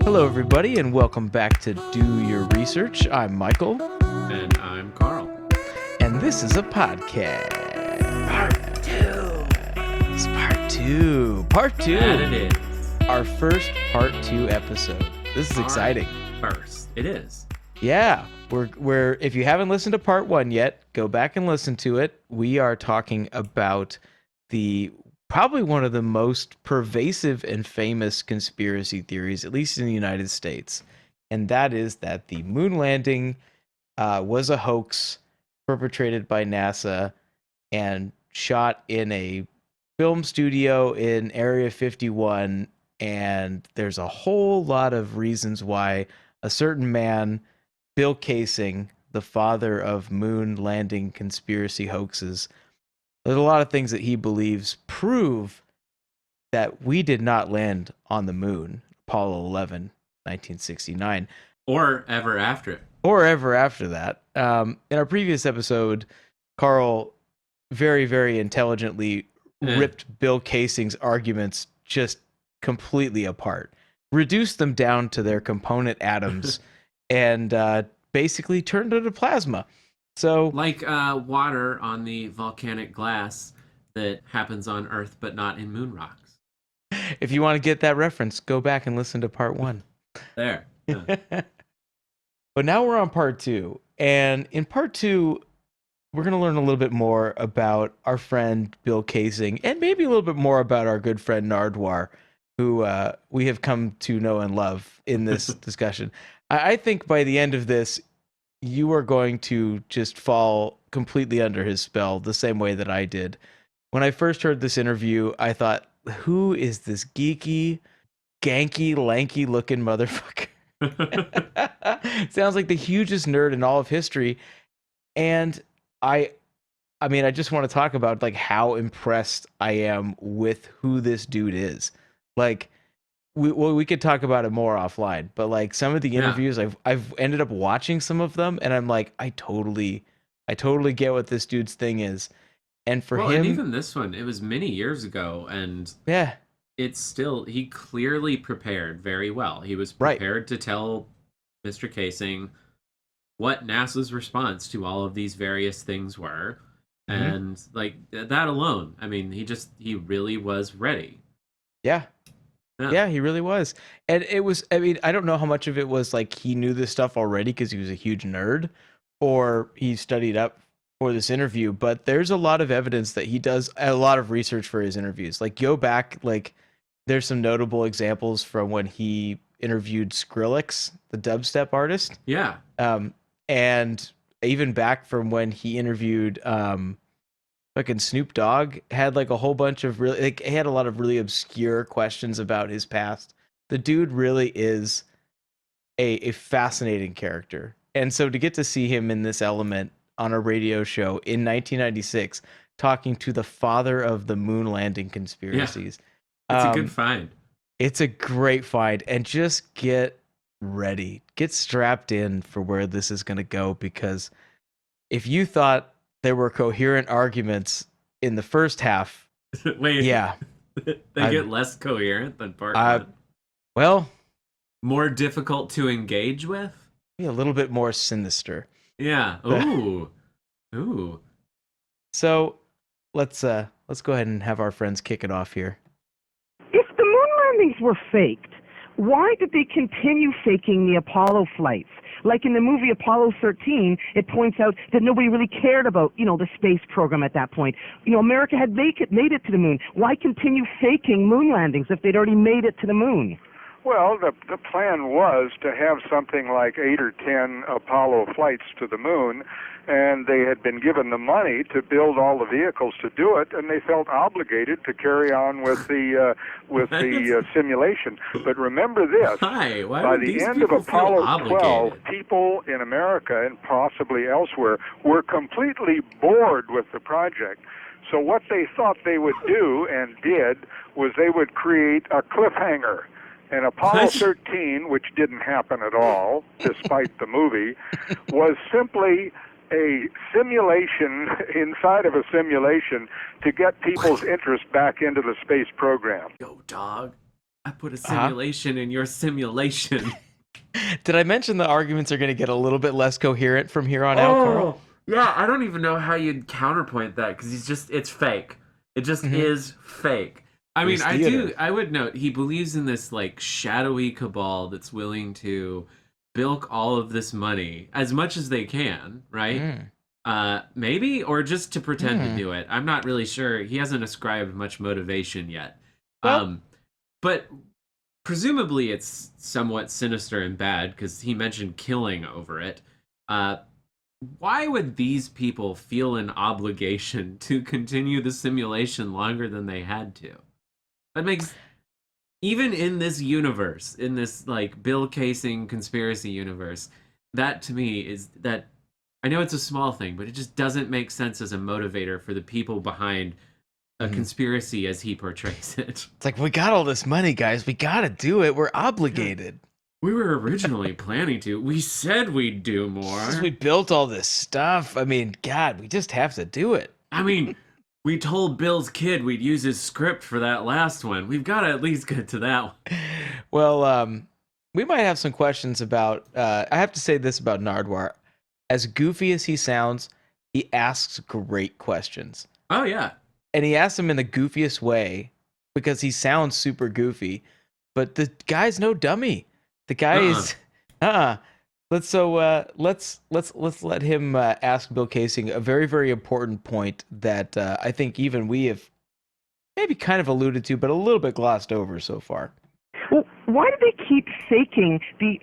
Hello, everybody, and welcome back to Do Your Research. I'm Michael. And I'm Carl. And this is a podcast. Part 2. It's part 2. Part 2. That it is. Our first part 2 episode. This is exciting. First. It is. Yeah. We're if you haven't listened to part 1 yet, go back and listen to it. We are talking about probably one of the most pervasive and famous conspiracy theories, at least in the United States. And that is that the moon landing was a hoax perpetrated by NASA and shot in a film studio in Area 51. And there's a whole lot of reasons why a certain man, Bill Casing, the father of moon landing conspiracy hoaxes, there's a lot of things that he believes prove that we did not land on the moon, Apollo 11, 1969. Or ever after it. Or ever after that. In our previous episode, Carl very, very intelligently ripped Bill Casing's arguments just completely apart, reduced them down to their component atoms, and basically turned it to plasma. So, like water on the volcanic glass that happens on Earth but not in moon rocks. If you want to get that reference, go back and listen to part 1. There. Yeah. But now we're on part 2. And in part 2, we're going to learn a little bit more about our friend Bill Casing and maybe a little bit more about our good friend Nardwar, who we have come to know and love in this discussion. I think by the end of this, you are going to just fall completely under his spell the same way that I did. When I first heard this interview, I thought, who is this geeky, ganky, lanky looking motherfucker? Sounds like the hugest nerd in all of history. And I mean, I just want to talk about like how impressed I am with who this dude is. Like, we could talk about it more offline, but like some of the interviews, I've ended up watching some of them, and I'm like, I totally get what this dude's thing is. And for him, and even this one, it was many years ago, and yeah, it's still, he clearly prepared very well. He was prepared to tell Mr. Casing what NASA's response to all of these various things were. Mm-hmm. And like that alone, I mean, he really was ready. Yeah, he really was. And it was, I mean, I don't know how much of it was like he knew this stuff already because he was a huge nerd, or he studied up for this interview, but there's a lot of evidence that he does a lot of research for his interviews. Like, go back, like, there's some notable examples from when he interviewed Skrillex, the dubstep artist. Yeah. And even back from when he interviewed fucking Snoop Dogg, had like a whole bunch of really, like, he had a lot of really obscure questions about his past. The dude really is a fascinating character. And so to get to see him in this element on a radio show in 1996, talking to the father of the moon landing conspiracies. Yeah. It's a good find. It's a great find. And just get ready. Get strapped in for where this is going to go, because if you thought there were coherent arguments in the first half. Wait, yeah. They get less coherent than part 1? Well, more difficult to engage with? A little bit more sinister. Yeah. Ooh. Ooh. So let's go ahead and have our friends kick it off here. If the moon landings were faked, why did they continue faking the Apollo flights? Like in the movie Apollo 13, it points out that nobody really cared about, the space program at that point. America had made it to the moon. Why continue faking moon landings if they'd already made it to the moon? Well, the plan was to have something like 8 or 10 Apollo flights to the moon, and they had been given the money to build all the vehicles to do it, and they felt obligated to carry on with the simulation. But remember this: by the end of Apollo 12, people in America and possibly elsewhere were completely bored with the project. So what they thought they would do and did was they would create a cliffhanger. And Apollo 13, which didn't happen at all, despite the movie, was simply a simulation inside of a simulation to get people's interest back into the space program. Go, dog. I put a simulation in your simulation. Did I mention the arguments are going to get a little bit less coherent from here on out, Carl? Yeah, I don't even know how you'd counterpoint that because it's fake. It just is fake. I mean, I would note he believes in this like shadowy cabal that's willing to bilk all of this money as much as they can, right? Maybe, or just to pretend to do it. I'm not really sure. He hasn't ascribed much motivation yet. Well, But presumably it's somewhat sinister and bad because he mentioned killing over it. Why would these people feel an obligation to continue the simulation longer than they had to? That makes, even in this universe, in this like Bill Casing conspiracy universe, that to me is that, I know it's a small thing, but it just doesn't make sense as a motivator for the people behind a conspiracy as he portrays it. It's like, we got all this money, guys. We got to do it. We're obligated. We were originally planning to. We said we'd do more. Since we built all this stuff, I mean, God, we just have to do it. I mean, we told Bill's kid we'd use his script for that last one. We've got to at least get to that one. Well, we might have some questions about... I have to say this about Nardwuar. As goofy as he sounds, he asks great questions. Oh, yeah. And he asks them in the goofiest way because he sounds super goofy. But the guy's no dummy. The guy is... Let's let him ask Bill Casing a very, very important point that I think even we have maybe kind of alluded to, but a little bit glossed over so far. Well, why do they keep faking the,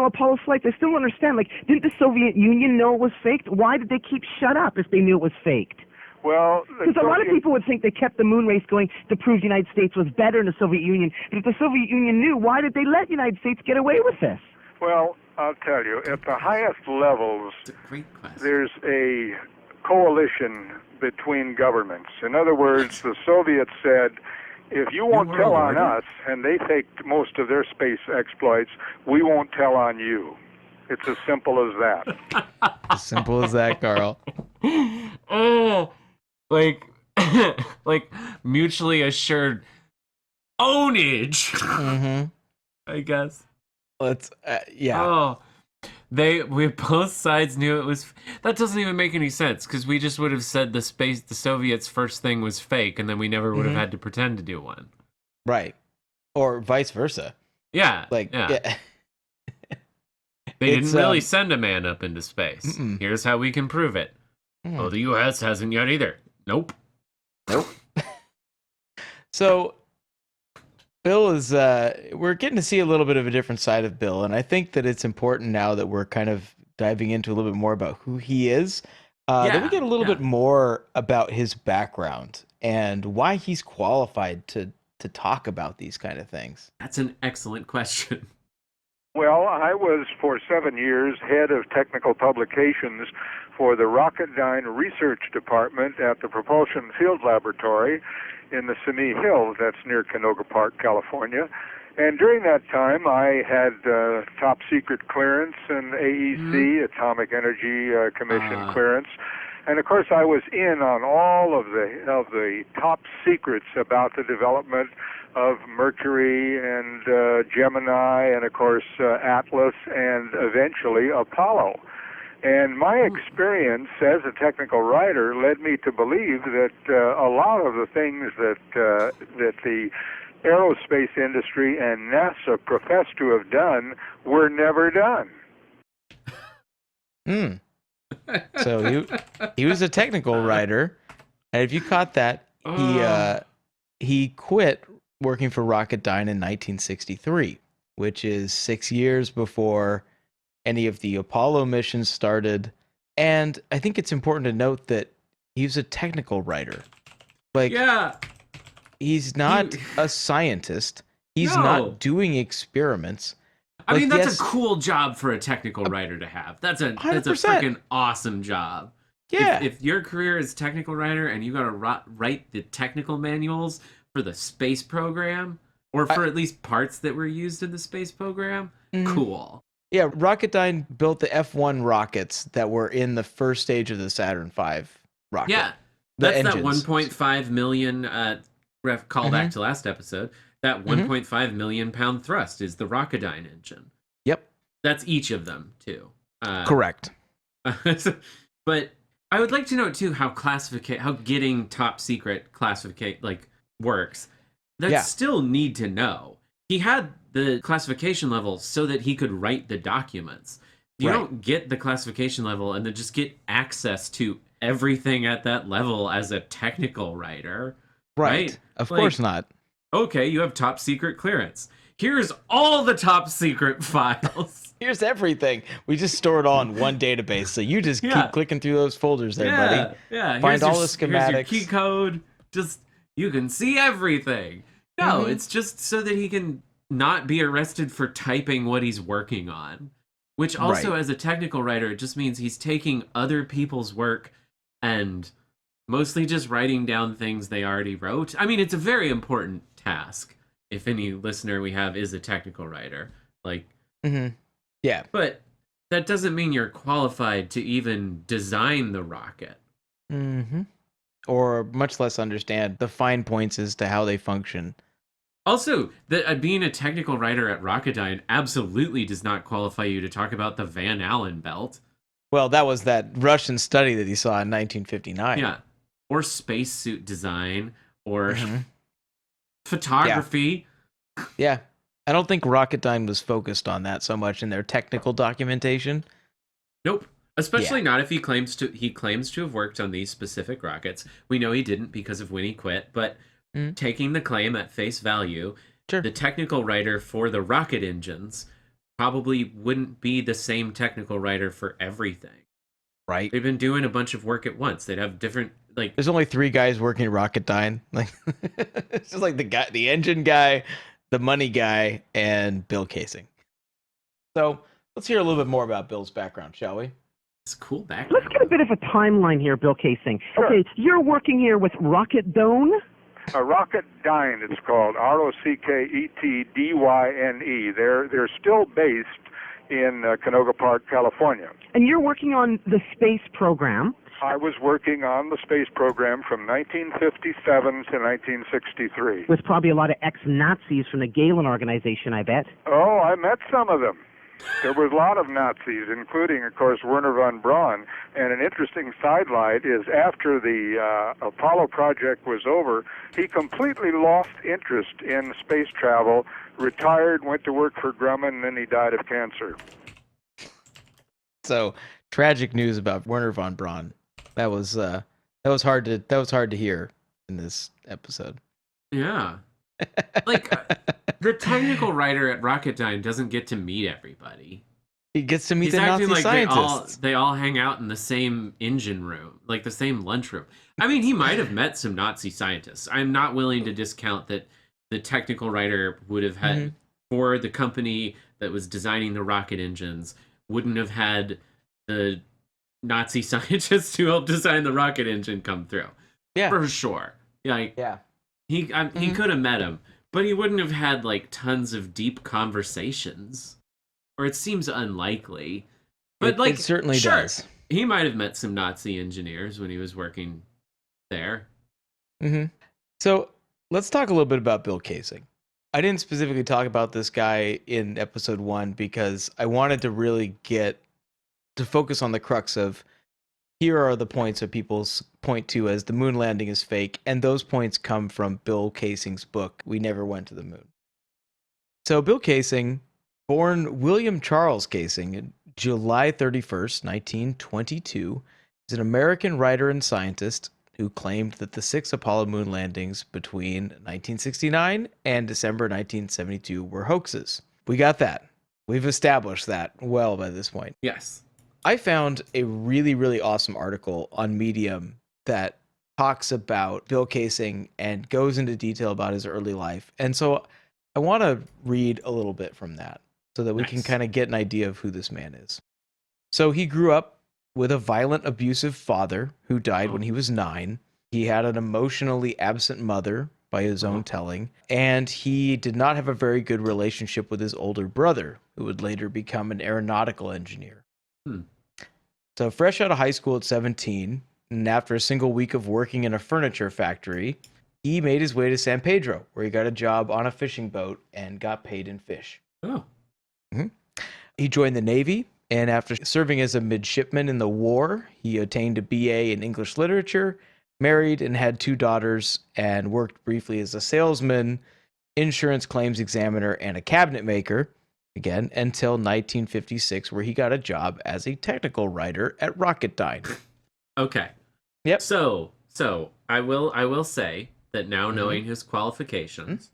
Apollo flights? I still don't understand. Like, didn't the Soviet Union know it was faked? Why did they keep shut up if they knew it was faked? Well, because a lot of people would think they kept the moon race going to prove the United States was better than the Soviet Union. But if the Soviet Union knew, why did they let the United States get away with this? Well, I'll tell you, at the highest levels, Great question. there's a coalition between governments. In other words, the Soviets said, if you won't tell on us, and they faked most of their space exploits, we won't tell on you. It's as simple as that. As simple as that, Carl. Like mutually assured ownage. I guess. Let's, yeah. Oh, we both sides knew it was. That doesn't even make any sense because we just would have said the Soviets' first thing was fake, and then we never would have had to pretend to do one. Right, or vice versa. Yeah, yeah. They didn't really send a man up into space. Here's how we can prove it. Oh, the U.S. hasn't yet either. Nope. So, Bill is, we're getting to see a little bit of a different side of Bill, and I think that it's important now that we're kind of diving into a little bit more about who he is, that we get a little bit more about his background and why he's qualified to talk about these kind of things. That's an excellent question. Well, I was for 7 years head of technical publications for the Rocketdyne Research Department at the Propulsion Field Laboratory in the Simi Hills, that's near Canoga Park, California. And during that time, I had top secret clearance and AEC, Atomic Energy Commission clearance. And of course, I was in on all of the top secrets about the development of Mercury and Gemini, and of course Atlas, and eventually Apollo. And my experience as a technical writer led me to believe that a lot of the things that the aerospace industry and NASA profess to have done were never done. So he was a technical writer, and if you caught that, he quit working for Rocketdyne in 1963, which is 6 years before any of the Apollo missions started. And I think it's important to note that he was a technical writer. He's not a scientist. He's not doing experiments. I mean, that's a cool job for a technical writer to have. That's a freaking awesome job. Yeah. If your career is technical writer and you got to write the technical manuals for the space program, or for at least parts that were used in the space program, cool. Yeah, Rocketdyne built the F1 rockets that were in the first stage of the Saturn V rocket. Yeah, that's that 1.5 million, call back to last episode, That 1.5 million pound thrust is the Rocketdyne engine. Yep. That's each of them, too. Correct. But I would like to know, too, how getting top secret classification works. That's still need to know. He had the classification level so that he could write the documents. You don't get the classification level and then just get access to everything at that level as a technical writer. Right? Of course not. Okay, you have top secret clearance. Here's all the top secret files. Here's everything. We just store it all in one database, so you just keep clicking through those folders there, buddy. Yeah, Find all the schematics. Here's your key code. Just, you can see everything. No, it's just so that he can not be arrested for typing what he's working on. Which also, as a technical writer, it just means he's taking other people's work and mostly just writing down things they already wrote. I mean, it's a very important task. If any listener we have is a technical writer. Yeah. But that doesn't mean you're qualified to even design the rocket. Or much less understand the fine points as to how they function. Also, being a technical writer at Rocketdyne absolutely does not qualify you to talk about the Van Allen belt. Well, that was that Russian study that he saw in 1959. Yeah. Or spacesuit design, or photography. Yeah. I don't think Rocketdyne was focused on that so much in their technical documentation. Nope. Especially not if he claims to have worked on these specific rockets. We know he didn't because of when he quit, but taking the claim at face value, the technical writer for the rocket engines probably wouldn't be the same technical writer for everything. Right. They've been doing a bunch of work at once. They'd have different There's only 3 guys working at Rocketdyne. It's just like the engine guy, the money guy, and Bill Casing. So let's hear a little bit more about Bill's background, shall we? It's cool background. Let's get a bit of a timeline here, Bill Casing. Sure. Okay, you're working here with Rocketdyne. Rocketdyne, it's called, Rocketdyne. They're still based in Canoga Park, California. And you're working on the space program. I was working on the space program from 1957 to 1963. With probably a lot of ex-Nazis from the Galen organization, I bet. Oh, I met some of them. There was a lot of Nazis, including, of course, Wernher von Braun. And an interesting sidelight is after the Apollo project was over, he completely lost interest in space travel, retired, went to work for Grumman, and then he died of cancer. So, tragic news about Wernher von Braun. That was hard to hear in this episode. Yeah. The technical writer at Rocketdyne doesn't get to meet everybody. He gets to meet He's the acting Nazi scientists. They all hang out in the same engine room, like the same lunchroom. I mean, he might have met some Nazi scientists. I'm not willing to discount that the technical writer would have had, for the company that was designing the rocket engines, wouldn't have had the Nazi scientists who helped design the rocket engine come through. Yeah. For sure. He could have met him, but he wouldn't have had tons of deep conversations. Or it seems unlikely. But it certainly does. He might have met some Nazi engineers when he was working there. So let's talk a little bit about Bill Casing. I didn't specifically talk about this guy in episode 1 because I wanted to really get to focus on the crux of here are the points that people point to as the moon landing is fake, and those points come from Bill Casing's book, We Never Went to the Moon. So Bill Casing, born William Charles Casing on July 31st, 1922, is an American writer and scientist who claimed that the 6 Apollo moon landings between 1969 and December 1972 were hoaxes. We got that. We've established that well by this point. Yes. I found a really, really awesome article on Medium that talks about Bill Casing and goes into detail about his early life. And so I want to read a little bit from that so that we can kind of get an idea of who this man is. So he grew up with a violent, abusive father who died when he was 9. He had an emotionally absent mother by his own telling, and he did not have a very good relationship with his older brother, who would later become an aeronautical engineer. So fresh out of high school at 17, and after a single week of working in a furniture factory, he made his way to San Pedro, where he got a job on a fishing boat and got paid in fish. Oh. Mm-hmm. He joined the Navy, and after serving as a midshipman in the war, he attained a BA in English literature, married and had 2 daughters, and worked briefly as a salesman, insurance claims examiner, and a cabinet maker, again, until 1956, where he got a job as a technical writer at Rocketdyne. Okay. Yep. So I will say that now knowing his qualifications,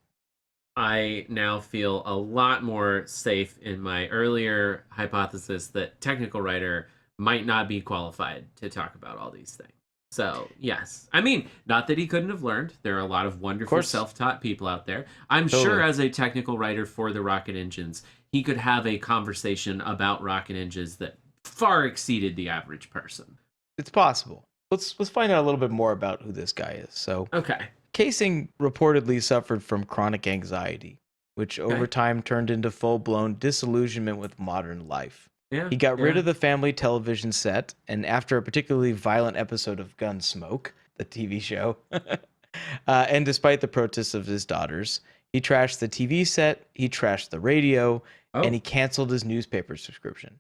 I now feel a lot more safe in my earlier hypothesis that technical writer might not be qualified to talk about all these things. So, yes. I mean, not that he couldn't have learned. There are a lot of wonderful self-taught people out there. I'm sure as a technical writer for the rocket engines, he could have a conversation about rocket engines that far exceeded the average person. It's possible. Let's find out a little bit more about who this guy is. So, okay. Casing reportedly suffered from chronic anxiety, which over time turned into full-blown disillusionment with modern life. Yeah, he got rid of the family television set, and after a particularly violent episode of Gunsmoke, the TV show, and despite the protests of his daughters, he trashed the TV set, he trashed the radio, and he canceled his newspaper subscription.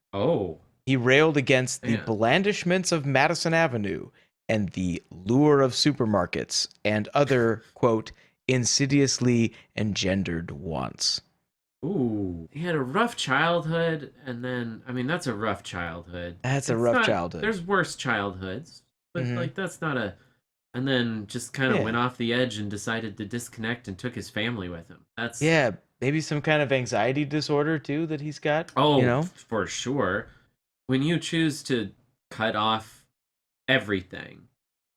He railed against the blandishments of Madison Avenue and the lure of supermarkets and other, quote, insidiously engendered wants. Ooh. He had a rough childhood, and then, I mean, that's a rough childhood. That's a rough childhood. There's worse childhoods, but, like, that's not a... And then just kind of went off the edge and decided to disconnect and took his family with him. That's... Yeah, maybe some kind of anxiety disorder, too, that he's got. Oh, you know? For sure. When you choose to cut off everything,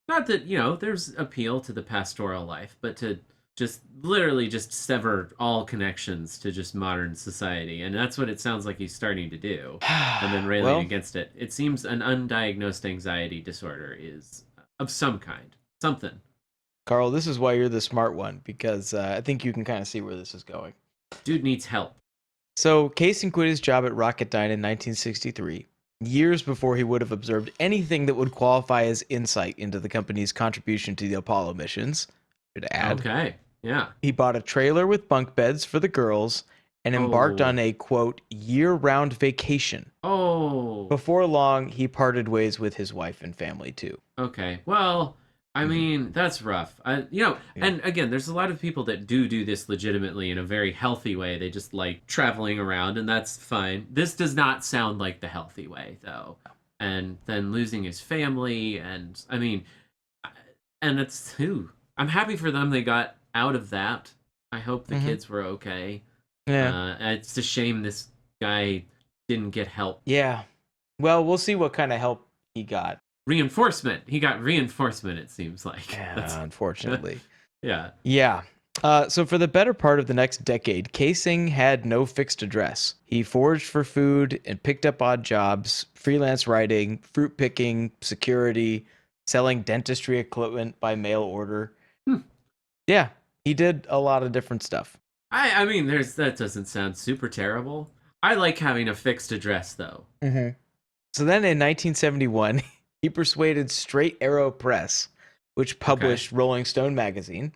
not that, you know, there's appeal to the pastoral life, but to just literally just sever all connections to just modern society. And that's what it sounds like he's starting to do. And then railing against it. It seems an undiagnosed anxiety disorder is of some kind. Something. Carl, this is why you're the smart one, because I think you can kind of see where this is going. Dude needs help. So Casing quit his job at Rocketdyne in 1963. Years before he would have observed anything that would qualify as insight into the company's contribution to the Apollo missions. Should add. Okay, yeah. He bought a trailer with bunk beds for the girls and embarked on a, quote, year-round vacation. Before long, he parted ways with his wife and family, too. Okay, well, I mean, that's rough. And again, there's a lot of people that do this legitimately in a very healthy way. They just like traveling around, and that's fine. This does not sound like the healthy way, though. And then losing his family, and I mean, and it's I'm happy for them. They got out of that. I hope the kids were okay. Yeah. It's a shame this guy didn't get help. Yeah. Well, we'll see what kind of help he got. Reinforcement. He got reinforcement, it seems like. Yeah, unfortunately. Yeah. Yeah. So for the better part of the next decade, Casing had no fixed address. He foraged for food and picked up odd jobs, freelance writing, fruit picking, security, selling dentistry equipment by mail order. Yeah, he did a lot of different stuff. I mean, that doesn't sound super terrible. I like having a fixed address, though. So then in 1971... he persuaded Straight Arrow Press, which published Rolling Stone magazine,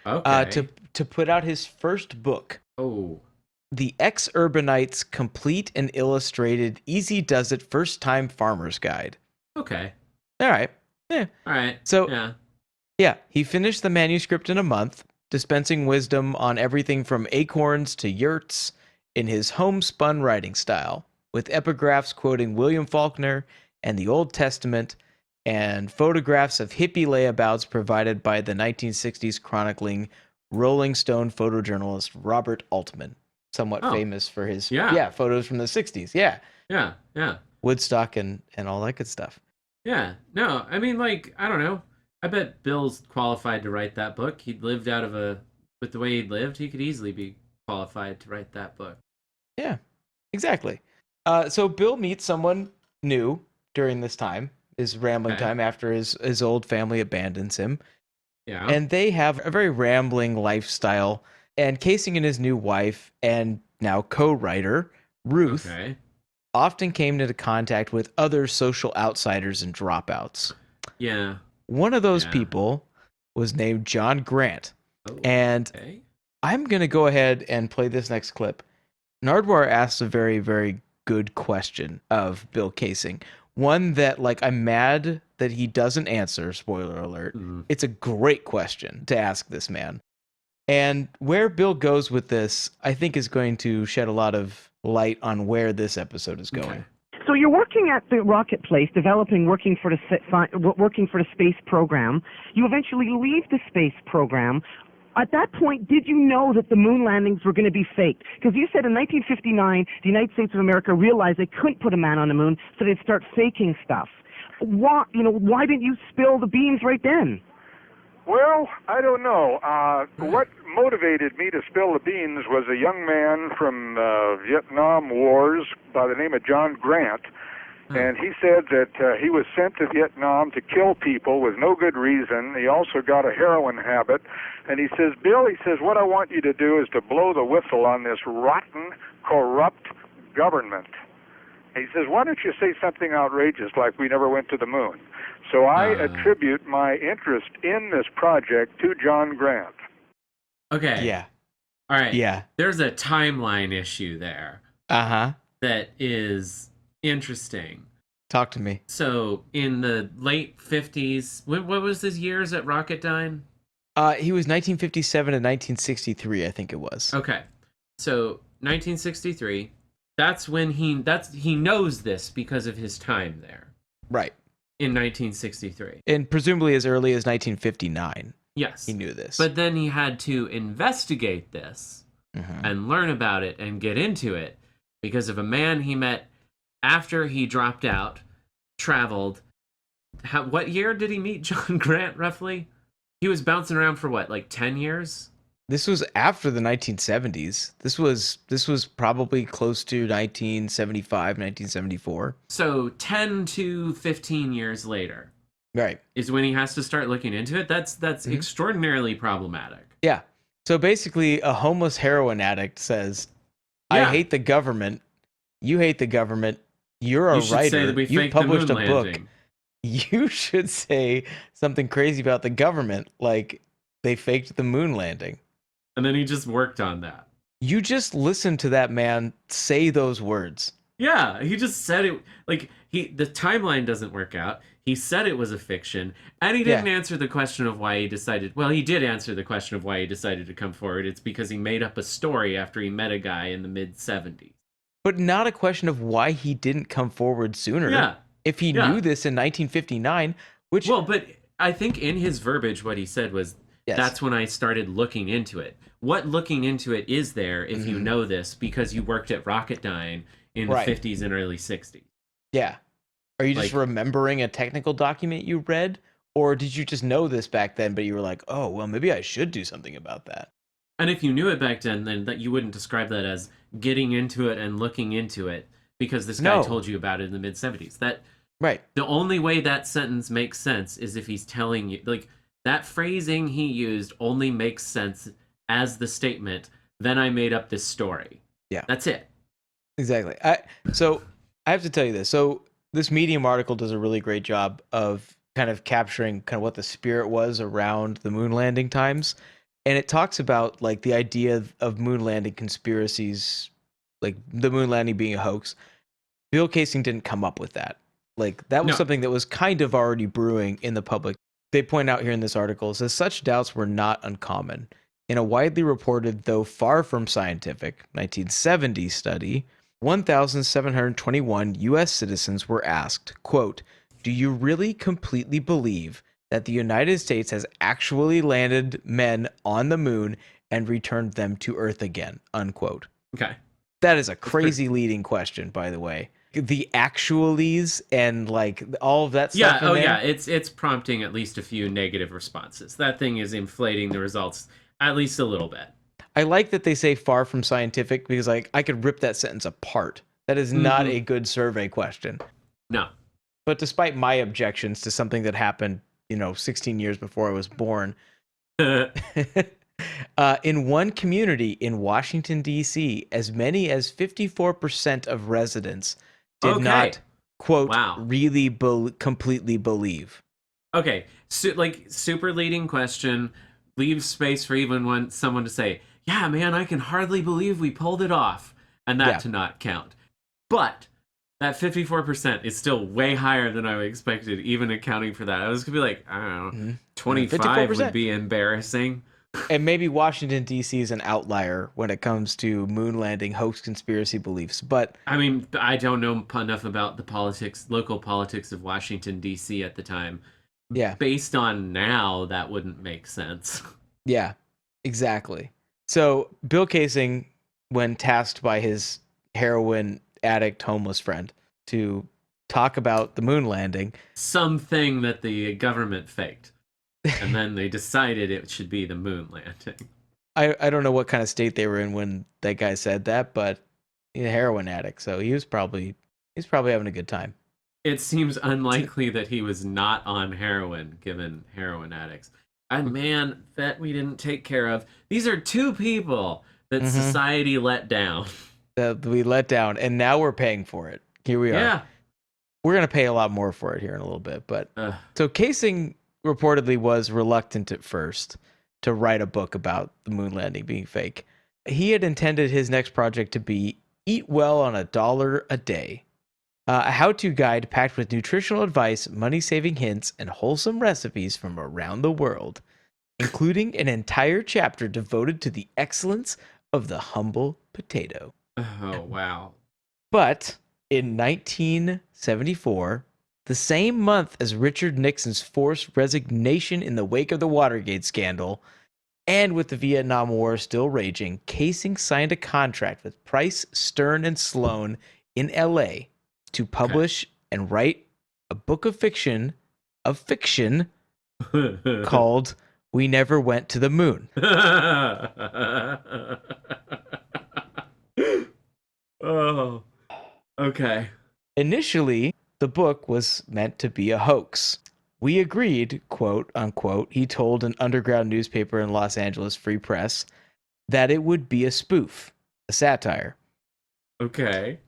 to put out his first book. The Ex-Urbanites Complete and Illustrated Easy Does It First Time Farmer's Guide. Okay. All right. Yeah. All right. So, he finished the manuscript in a month, dispensing wisdom on everything from acorns to yurts in his homespun writing style, with epigraphs quoting William Faulkner and the Old Testament, and photographs of hippie layabouts provided by the 1960s chronicling Rolling Stone photojournalist Robert Altman, somewhat famous for his photos from the 60s. Yeah. Woodstock and all that good stuff. Yeah. No, I mean, like, I don't know. I bet Bill's qualified to write that book. He'd lived with the way he'd lived, he could easily be qualified to write that book. Yeah, exactly. So Bill meets someone new during this time, his rambling time after his old family abandons him. Yeah. And they have a very rambling lifestyle. And Casing and his new wife and now co-writer, Ruth, often came into contact with other social outsiders and dropouts. Yeah. One of those people was named John Grant. Oh, And okay. I'm going to go ahead and play this next clip. Nardwar asks a very, very good question of Bill Casing. One that, like, I'm mad that he doesn't answer, spoiler alert. It's a great question to ask this man. And where Bill goes with this, I think, is going to shed a lot of light on where this episode is going. Okay. So you're working at the rocket place, working for the space program. You eventually leave the space program. At that point, did you know that the moon landings were going to be faked? Because you said in 1959, the United States of America realized they couldn't put a man on the moon, so they'd start faking stuff. Why didn't you spill the beans right then? Well, I don't know. What motivated me to spill the beans was a young man from Vietnam Wars by the name of John Grant. And he said that he was sent to Vietnam to kill people with no good reason. He also got a heroin habit. And he says, Bill, what I want you to do is to blow the whistle on this rotten, corrupt government. And he says, why don't you say something outrageous like we never went to the moon? So I attribute my interest in this project to John Grant. Okay. Yeah. All right. Yeah. There's a timeline issue there. Uh-huh. That is interesting. Talk to me. So in the late 50s, what was his years at Rocketdyne? He was 1957 to 1963, I think it was. Okay. So 1963, that's when he knows this because of his time there. Right. In 1963. And presumably as early as 1959. Yes. He knew this. But then he had to investigate this and learn about it and get into it because of a man he met after he dropped out, traveled. What year did he meet John Grant, roughly? He was bouncing around for what, like 10 years? This was after the 1970s. This was probably close to 1975, 1974. So 10 to 15 years later. Right. Is when he has to start looking into it. That's extraordinarily problematic. Yeah. So basically a homeless heroin addict says, I hate the government. You hate the government. You're a writer. Say that we you faked published the a moon book. landing. You should say something crazy about the government, like they faked the moon landing. And then he just worked on that. You just listened to that man say those words. Yeah, he just said it. Like the timeline doesn't work out. He said it was a fiction, and he didn't answer the question of why he decided. Well, he did answer the question of why he decided to come forward. It's because he made up a story after he met a guy in the mid-70s. But not a question of why he didn't come forward sooner. Yeah. If he knew this in 1959, which... Well, but I think in his verbiage, what he said was, that's when I started looking into it. What looking into it is there if you know this because you worked at Rocketdyne in the 50s and early 60s? Yeah. Are you just remembering a technical document you read? Or did you just know this back then, but you were like, oh, well, maybe I should do something about that? And if you knew it back then that you wouldn't describe that as getting into it and looking into it because this guy told you about it in the mid-70s. The only way that sentence makes sense is if he's telling you, like, that phrasing he used only makes sense as the statement, then I made up this story. Yeah. That's it. Exactly. So I have to tell you this. So this Medium article does a really great job of kind of capturing kind of what the spirit was around the moon landing times. And it talks about like the idea of moon landing conspiracies, like the moon landing being a hoax. Bill Casing didn't come up with that. Like that was something that was kind of already brewing in the public. They point out here in this article, it says such doubts were not uncommon. In a widely reported, though far from scientific, 1970 study, 1,721 U.S. citizens were asked, quote, do you really completely believe that the United States has actually landed men on the moon and returned them to Earth again, unquote. Okay. That is a crazy leading question, by the way. The actualities and like all of that stuff. Yeah, it's prompting at least a few negative responses. That thing is inflating the results at least a little bit. I like that they say far from scientific because like I could rip that sentence apart. That is not a good survey question. No. But despite my objections to something that happened, 16 years before I was born, in one community in Washington, D.C., as many as 54% of residents did not, quote, really completely believe. Okay, super leading question, leaves space for even when someone to say, "Yeah, man, I can hardly believe we pulled it off," and that Yeah. to not count. But that 54% is still way higher than I expected, even accounting for that. I was gonna be like, I don't know, 25 would 54%. be embarrassing. And maybe Washington, D.C. is an outlier when it comes to moon landing hoax conspiracy beliefs. But I mean, I don't know enough about the local politics of Washington, D.C. at the time. yeah, Based on now, that wouldn't make sense. yeah, exactly. So Bill Casing, when tasked by his heroin addict homeless friend to talk about the moon landing, Something that the government faked. And then they decided it should be the moon landing. I don't know what kind of state they were in when that guy said that, but he's a heroin addict, so he's probably having a good time. It seems unlikely that he was not on heroin, given heroin addicts. And man, that we didn't take care of. These are two people that society let down. That we let down, and now we're paying for it. Here we are. Yeah. We're gonna pay a lot more for it here in a little bit, but so Casing reportedly was reluctant at first to write a book about the moon landing being fake. He had intended his next project to be Eat Well on $1 a Day, a how-to guide packed with nutritional advice, money-saving hints, and wholesome recipes from around the world, including an entire chapter devoted to the excellence of the humble potato. Oh, wow. But in 1974, the same month as Richard Nixon's forced resignation in the wake of the Watergate scandal, and with the Vietnam War still raging, Casing signed a contract with Price, Stern, and Sloan in LA to publish and write a book of fiction called We Never Went to the Moon. Oh, okay. Initially, the book was meant to be a hoax. We agreed, quote unquote, he told an underground newspaper in Los Angeles, Free Press, that it would be a spoof, a satire. Okay.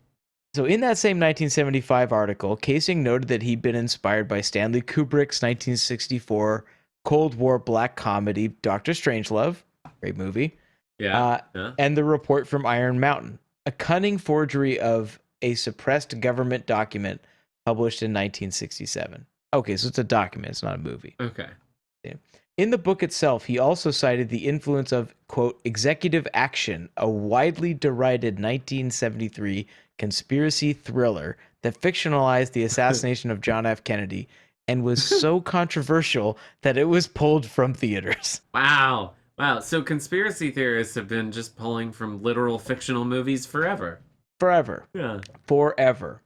So in that same 1975 article, Casing noted that he'd been inspired by Stanley Kubrick's 1964 Cold War black comedy, Dr. Strangelove, great movie, Yeah. and the report from Iron Mountain, a cunning forgery of a suppressed government document published in 1967. Okay, so it's a document, it's not a movie. Okay. In the book itself, he also cited the influence of, quote, Executive Action, a widely derided 1973 conspiracy thriller that fictionalized the assassination of John F. Kennedy and was so controversial that it was pulled from theaters. Wow. Wow. So conspiracy theorists have been just pulling from literal fictional movies forever. Forever. Yeah. Forever.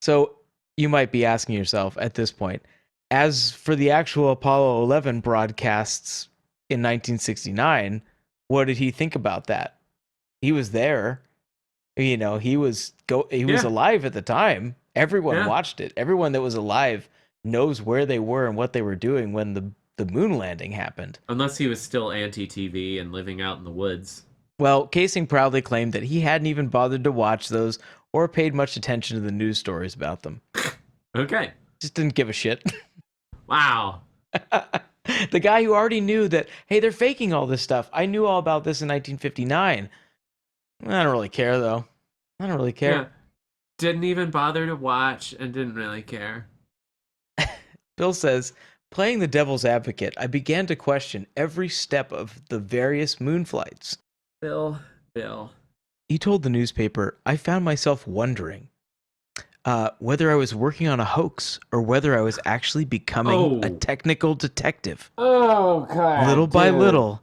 So you might be asking yourself at this point, as for the actual Apollo 11 broadcasts in 1969, what did he think about that? He was there. You know, he was alive at the time. Everyone watched it. Everyone that was alive knows where they were and what they were doing when the moon landing happened. Unless he was still anti-TV and living out in the woods. Well, Casing proudly claimed that he hadn't even bothered to watch those or paid much attention to the news stories about them. Okay. Just didn't give a shit. Wow. The guy who already knew that, hey, they're faking all this stuff. I knew all about this in 1959. I don't really care, though. I don't really care. Yeah. Didn't even bother to watch and didn't really care. Bill says, playing the devil's advocate, I began to question every step of the various moon flights. Bill. He told the newspaper, I found myself wondering whether I was working on a hoax or whether I was actually becoming a technical detective. Oh, God. Little by little,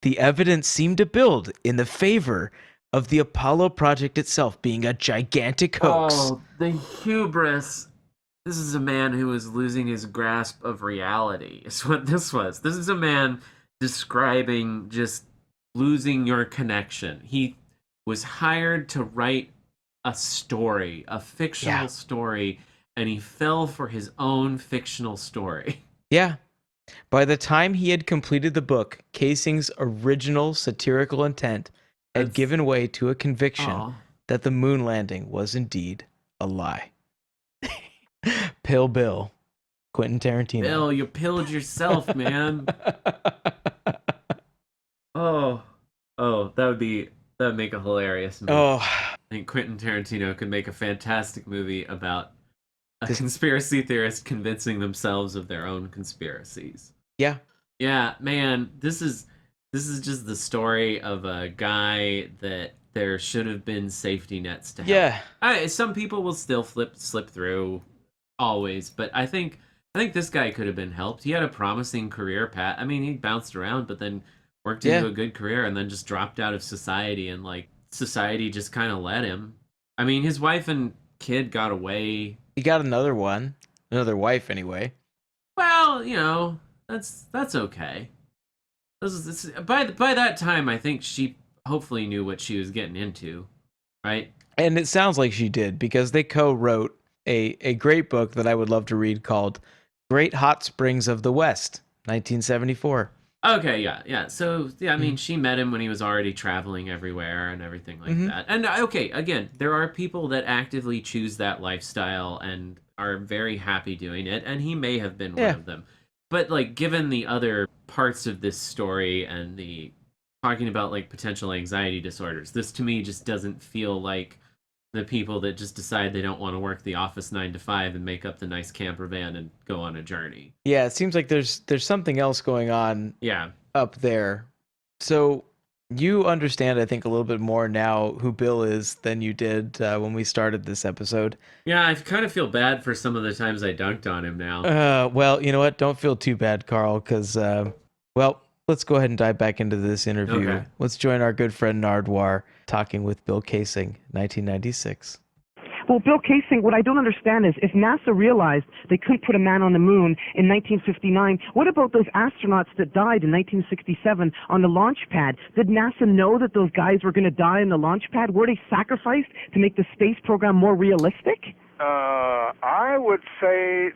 the evidence seemed to build in the favor of the Apollo project itself being a gigantic hoax. Oh, the hubris. This is a man who is losing his grasp of reality, is what this was. This is a man describing just losing your connection. He was hired to write a story, a fictional story, and he fell for his own fictional story. Yeah. By the time he had completed the book, Casing's original satirical intent had given way to a conviction that the moon landing was indeed a lie. Pale Bill, Quentin Tarantino. Bill, you pilled yourself, man. Oh, that would make a hilarious movie. Oh, I think Quentin Tarantino could make a fantastic movie about a conspiracy theorist convincing themselves of their own conspiracies. yeah. Yeah, man, this is just the story of a guy that there should have been safety nets to help. Yeah. Some people will still slip through always, but I think this guy could have been helped. He had a promising career path. I mean, he bounced around, but then worked into a good career and then just dropped out of society, and like society just kind of let him. I mean, his wife and kid got away. He got another wife anyway. Well, you know, that's okay. By that time, I think she hopefully knew what she was getting into, right? And it sounds like she did, because they co-wrote a great book that I would love to read called Great Hot Springs of the West, 1974. Okay, yeah. So, yeah, I mean, she met him when he was already traveling everywhere and everything like that. And, okay, again, there are people that actively choose that lifestyle and are very happy doing it, and he may have been one of them. But, like, given the other parts of this story and the talking about, like, potential anxiety disorders, this to me just doesn't feel like the people that just decide they don't want to work the office 9 to 5 and make up the nice camper van and go on a journey. Yeah, it seems like there's something else going on up there. So you understand, I think, a little bit more now who Bill is than you did when we started this episode. Yeah, I kind of feel bad for some of the times I dunked on him now. Well, you know what? Don't feel too bad, Carl, because, well, let's go ahead and dive back into this interview. Okay. Let's join our good friend Nardwar talking with Bill Casing, 1996. Well, Bill Casing, what I don't understand is if NASA realized they couldn't put a man on the moon in 1959, what about those astronauts that died in 1967 on the launch pad? Did NASA know that those guys were going to die on the launch pad? Were they sacrificed to make the space program more realistic? I would say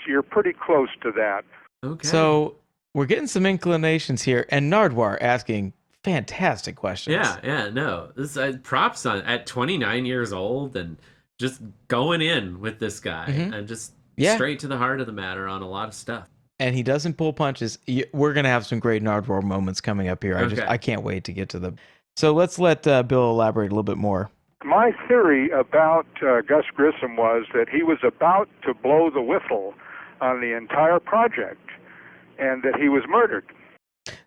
you're pretty close to that. Okay. So we're getting some inclinations here, and Nardwar asking fantastic questions. Yeah, no. This props on at 29 years old and just going in with this guy and just straight to the heart of the matter on a lot of stuff. And he doesn't pull punches. We're going to have some great Nardwar moments coming up here. I can't wait to get to them. So let's let Bill elaborate a little bit more. My theory about Gus Grissom was that he was about to blow the whistle on the entire project and that he was murdered.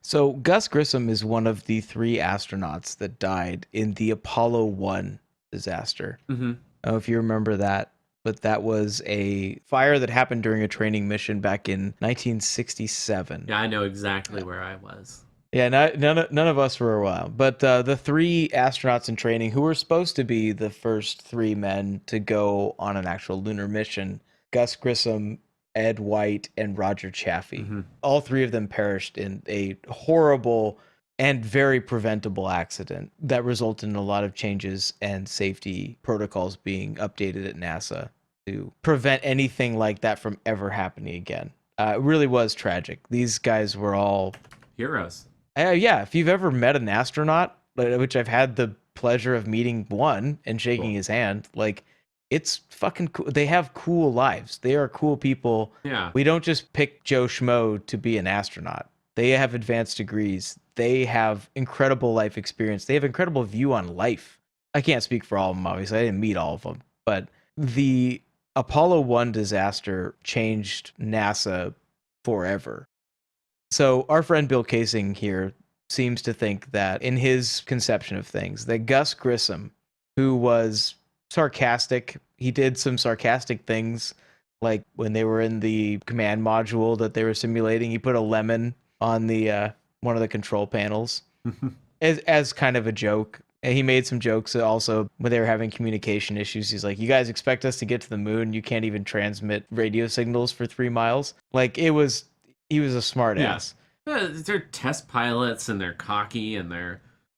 So Gus Grissom is one of the 3 astronauts that died in the Apollo 1 disaster. I don't know if you remember that, but that was a fire that happened during a training mission back in 1967. Yeah, I know exactly where I was. Yeah, none of us were around, but the 3 astronauts in training who were supposed to be the first 3 men to go on an actual lunar mission, Gus Grissom, Ed White, and Roger Chaffee. All 3 of them perished in a horrible and very preventable accident that resulted in a lot of changes and safety protocols being updated at NASA to prevent anything like that from ever happening again. It really was tragic. These guys were all heroes. Yeah, if you've ever met an astronaut, which I've had the pleasure of meeting one and shaking his hand, like, it's fucking cool. They have cool lives. They are cool people. Yeah. We don't just pick Joe Schmo to be an astronaut. They have advanced degrees. They have incredible life experience. They have incredible view on life. I can't speak for all of them, obviously. I didn't meet all of them. But the Apollo 1 disaster changed NASA forever. So our friend Bill Casing here seems to think that in his conception of things, that Gus Grissom, who was sarcastic, he did some sarcastic things, like when they were in the command module that they were simulating, he put a lemon on the one of the control panels as kind of a joke. And he made some jokes also when they were having communication issues. He's like, you guys expect us to get to the moon? You can't even transmit radio signals for 3 miles. Like, he was a smart ass. Yeah, they're test pilots and they're cocky and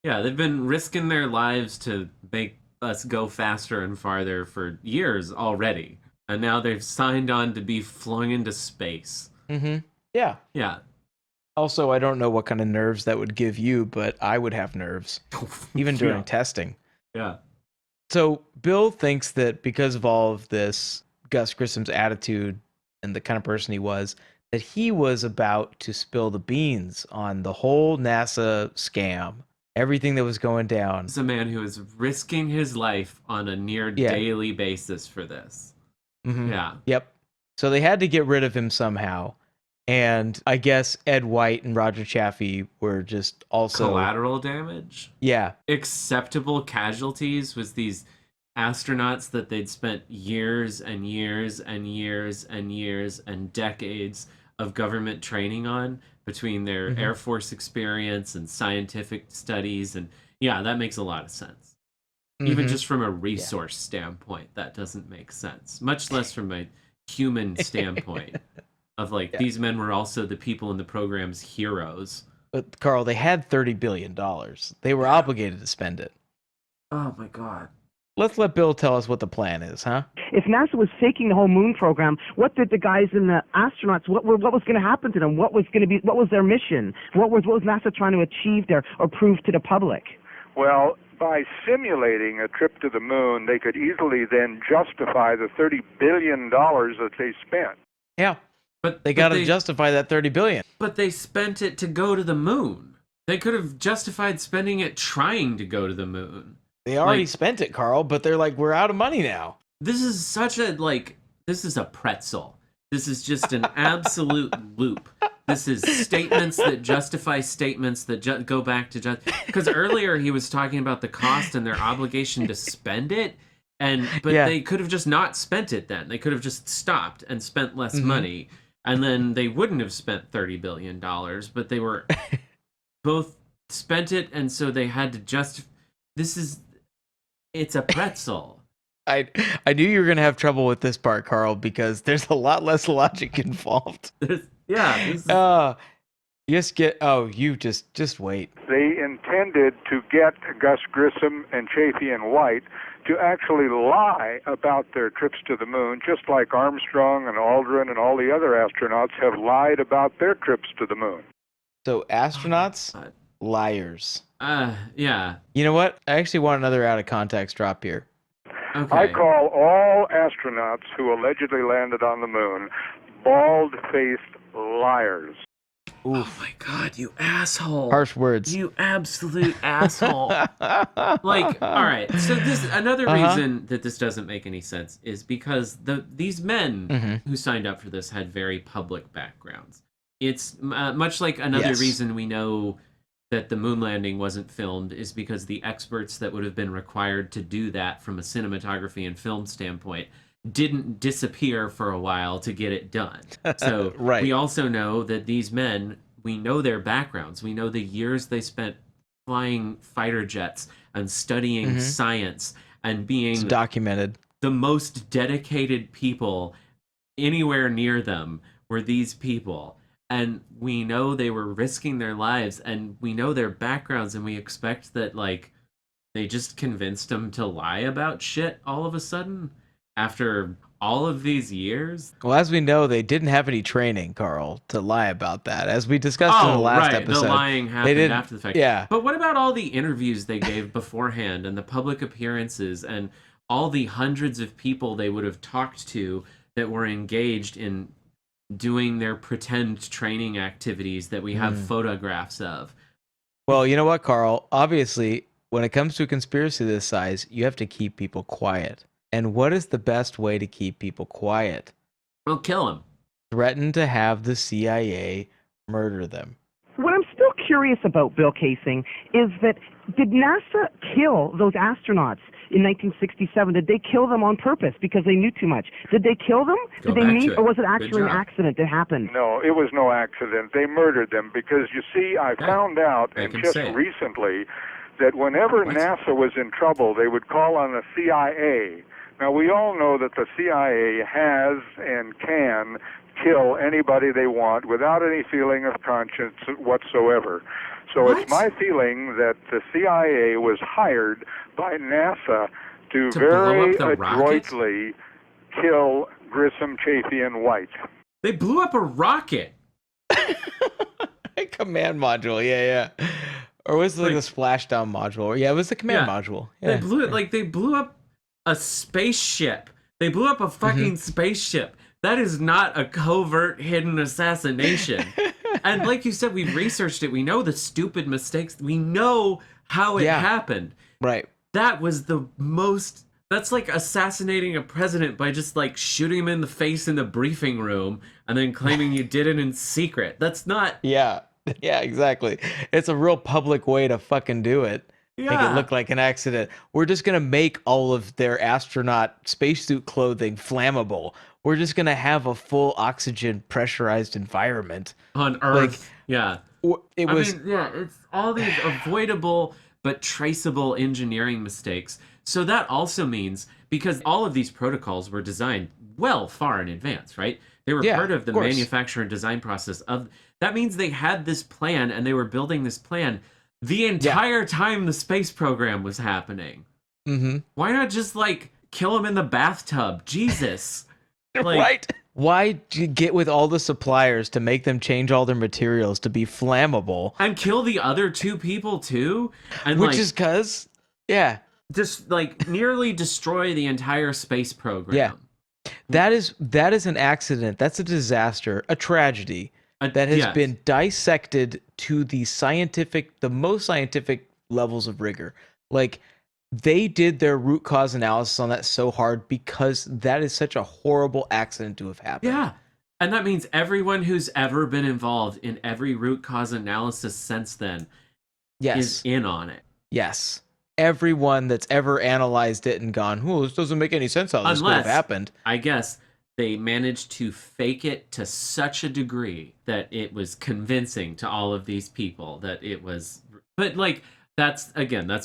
they've been risking their lives to make us go faster and farther for years already. And now they've signed on to be flung into space. Yeah. Yeah. Also, I don't know what kind of nerves that would give you, but I would have nerves, even during testing. Yeah. So Bill thinks that because of all of this, Gus Grissom's attitude and the kind of person he was, that he was about to spill the beans on the whole NASA scam, everything that was going down. He's a man who is risking his life on a near daily basis for this. Mm-hmm. Yeah. Yep. So they had to get rid of him somehow. And I guess Ed White and Roger Chaffee were just also... Collateral damage? Yeah. Acceptable casualties was these astronauts that they'd spent years and years and years and years and decades of government training on between their Air Force experience and scientific studies. And yeah, that makes a lot of sense. Even just from a resource standpoint, that doesn't make sense. Much less from a human standpoint. Of like, these men were also the people in the program's heroes. But Carl, they had $30 billion. They were obligated to spend it. Oh my God. Let's let Bill tell us what the plan is, huh? If NASA was faking the whole moon program, what did the guys and the astronauts, what was going to happen to them? What was their mission? What was NASA trying to achieve there or prove to the public? Well, by simulating a trip to the moon, they could easily then justify the $30 billion that they spent. Yeah. But they got to justify that $30 billion. But they spent it to go to the moon. They could have justified spending it trying to go to the moon. They already spent it, Carl, but they're like, we're out of money now. This is such a, this is a pretzel. This is just an absolute loop. This is statements that justify statements that go back to because earlier he was talking about the cost and their obligation to spend it. But they could have just not spent it then. They could have just stopped and spent less money. And then they wouldn't have spent $30 billion, but they were both spent it, and so they had to it's a pretzel. I knew you were going to have trouble with this part, Carl, because there's a lot less logic involved. Just wait. They intended to get Gus Grissom and Chaffee and White to actually lie about their trips to the moon, just like Armstrong and Aldrin and all the other astronauts have lied about their trips to the moon. So astronauts, liars. Yeah. You know what? I actually want another out of context drop here. Okay. I call all astronauts who allegedly landed on the moon bald-faced liars. Oof. Oh my God, you asshole. Harsh words. You absolute asshole. All right, so this another reason that this doesn't make any sense is because these men who signed up for this had very public backgrounds. It's much like another reason we know that the moon landing wasn't filmed is because the experts that would have been required to do that from a cinematography and film standpoint didn't disappear for a while to get it done. So we also know that these men, we know their backgrounds. We know the years they spent flying fighter jets and studying science and being it's documented. The most dedicated people anywhere near them were these people. And we know they were risking their lives and we know their backgrounds and we expect that they just convinced them to lie about shit all of a sudden. After all of these years? Well, as we know, they didn't have any training, Carl, to lie about that. As we discussed in the last episode. The lying happened after the fact. Yeah. But what about all the interviews they gave beforehand and the public appearances and all the hundreds of people they would have talked to that were engaged in doing their pretend training activities that we have photographs of? Well, you know what, Carl? Obviously, when it comes to a conspiracy this size, you have to keep people quiet. And what is the best way to keep people quiet? Well, kill them. Threaten to have the CIA murder them. What I'm still curious about, Bill Casing, is that did NASA kill those astronauts in 1967? Did they kill them on purpose because they knew too much? Did they kill them? Did they meet, or was it actually an accident that happened? No, it was no accident. They murdered them because, you see, I found out, and just recently, that whenever NASA was in trouble, they would call on the CIA. Now, we all know that the CIA has and can kill anybody they want without any feeling of conscience whatsoever. So it's my feeling that the CIA was hired by NASA to very adroitly kill Grissom, Chaffee, and White. They blew up a rocket. A command module, yeah. Or was it like the splashdown module? Yeah, it was the command module. Yeah. They blew up a spaceship. They blew up a fucking spaceship That is not a covert hidden assassination. And like you said, we've researched it. We know the stupid mistakes. We know how it happened. Right. That was the most... That's like assassinating a president by just like shooting him in the face in the briefing room and then claiming you did it in secret. That's not... Yeah. Yeah, exactly. It's a real public way to fucking do it. Yeah. Make it look like an accident. We're just going to make all of their astronaut spacesuit clothing flammable. We're just going to have a full oxygen pressurized environment. On Earth. Like, yeah. It's all these avoidable but traceable engineering mistakes. So that also means, because all of these protocols were designed well far in advance, right? They were part of the manufacture and design process of... That means they had this plan and they were building this plan the entire time the space program was happening. Mm-hmm. Why not just, like, kill him in the bathtub? Jesus. Like, right. Why do you get with all the suppliers to make them change all their materials to be flammable? And kill the other two people, too? And Which is because, just, like, nearly destroy the entire space program. Yeah. That is an accident. That's a disaster, a tragedy. That has been dissected to the most scientific levels of rigor. Like, they did their root cause analysis on that so hard because that is such a horrible accident to have happened. Yeah. And that means everyone who's ever been involved in every root cause analysis since then is in on it. Yes. Everyone that's ever analyzed it and gone, this doesn't make any sense how this could have happened. I guess they managed to fake it to such a degree that it was convincing to all of these people that it was... But, like, that's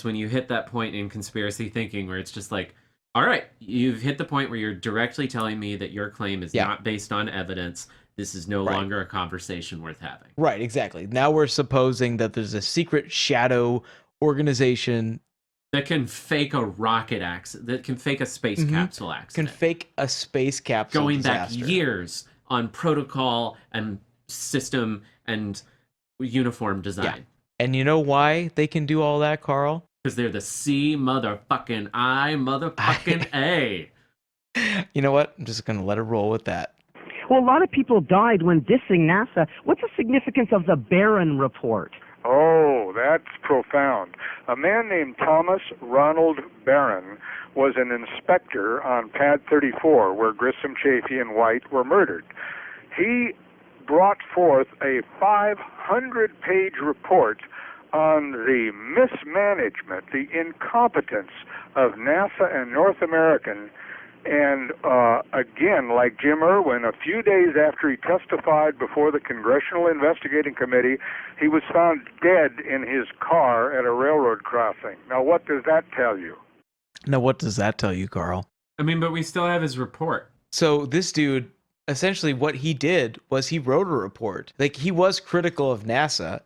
when you hit that point in conspiracy thinking where it's just like, all right, you've hit the point where you're directly telling me that your claim is not based on evidence. This is no longer a conversation worth having. Right, exactly. Now we're supposing that there's a secret shadow organization that can fake a rocket accident, that can fake a space capsule accident. Can fake a space capsule going disaster. back years on protocol and system and uniform design. Yeah. And you know why they can do all that, Carl? Because they're the C motherfucking I motherfucking A. You know what? I'm just going to let it roll with that. Well, a lot of people died when dissing NASA. What's the significance of the Barron report? Oh, that's profound. A man named Thomas Ronald Barron was an inspector on Pad 34 where Grissom, Chafee, and White were murdered. He brought forth a 500-page report on the mismanagement, the incompetence of NASA and North American. And again, like Jim Irwin, a few days after he testified before the Congressional Investigating Committee, he was found dead in his car at a railroad crossing. Now, what does that tell you? Now, what does that tell you, Carl? I mean, but we still have his report. So this dude, essentially what he did was he wrote a report. Like, he was critical of NASA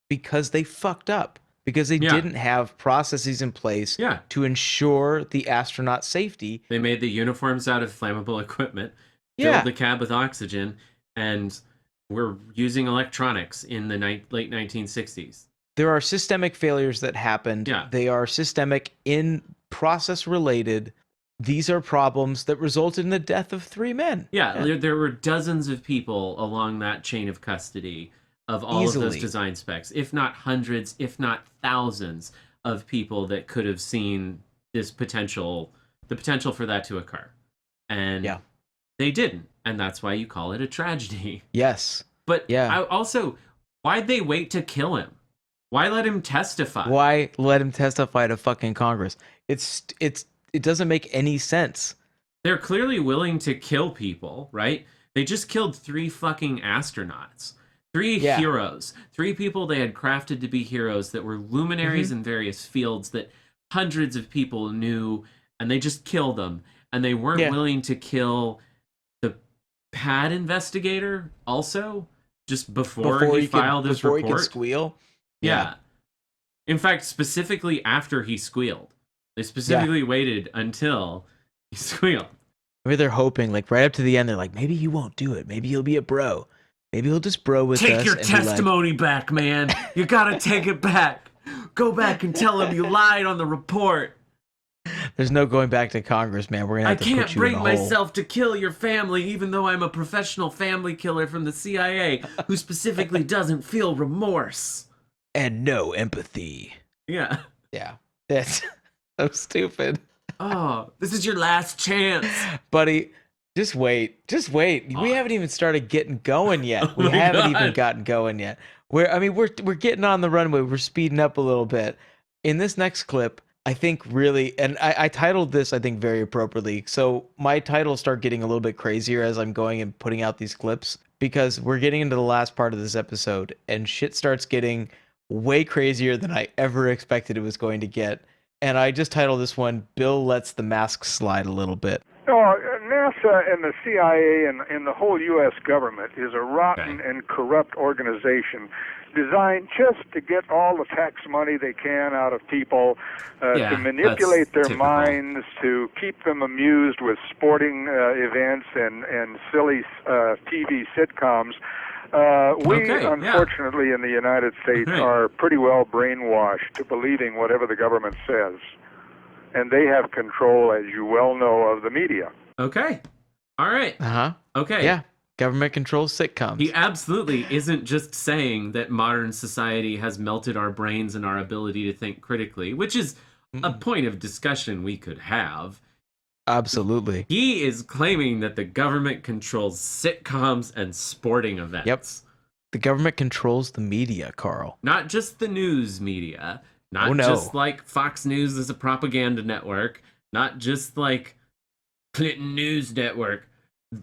because they fucked up. Because they didn't have processes in place to ensure the astronaut safety. They made the uniforms out of flammable equipment, filled the cab with oxygen, and were using electronics in the late 1960s. There are systemic failures that happened. Yeah. They are systemic in process related. These are problems that resulted in the death of 3 men. Yeah, there were dozens of people along that chain of custody of all of those design specs, if not hundreds, if not thousands of people that could have seen the potential for that to occur. And they didn't. And that's why you call it a tragedy. Yes. But also, why'd they wait to kill him? Why let him testify? Why let him testify to fucking Congress? It doesn't make any sense. They're clearly willing to kill people, right? They just killed 3 fucking astronauts. 3 heroes. 3 people they had crafted to be heroes that were luminaries in various fields that hundreds of people knew, and they just killed them. And they weren't willing to kill the pad investigator also, just before he filed his report. Before he could squeal? Yeah. In fact, specifically after he squealed. They specifically waited until he squealed. Maybe they're hoping, like, right up to the end, they're like, maybe he won't do it. Maybe he'll be a bro. Maybe he'll just bro with us. Take your testimony back, man. You gotta take it back. Go back and tell him you lied on the report. There's no going back to Congress, man. We're gonna I have to can't put you in bring a hole. myself to kill your family, even though I'm a professional family killer from the CIA who specifically doesn't feel remorse. And no empathy. Yeah. Yeah. That's so stupid. Oh, this is your last chance. Buddy, just wait. Just wait. We haven't even started getting going yet. Oh We my haven't God. even gotten going yet. We're getting on the runway. We're speeding up a little bit. In this next clip, I think really, and I titled this, I think, very appropriately. So my titles start getting a little bit crazier as I'm going and putting out these clips because we're getting into the last part of this episode and shit starts getting way crazier than I ever expected it was going to get. And I just titled this one, Bill Lets the Mask Slide a Little Bit. No, NASA and the CIA and the whole U.S. government is a rotten and corrupt organization designed just to get all the tax money they can out of people, to manipulate their minds, to keep them amused with sporting events and silly TV sitcoms. We, unfortunately, in the United States are pretty well brainwashed to believing whatever the government says. And they have control, as you well know, of the media. Okay. All right. Okay. Yeah. Government controls sitcoms. He absolutely isn't just saying that modern society has melted our brains and our ability to think critically, which is a point of discussion we could have. Absolutely. He is claiming that the government controls sitcoms and sporting events. Yep. The government controls the media, Carl. Not just the news media. Not just like Fox News as a propaganda network. Not just like Clinton News Network.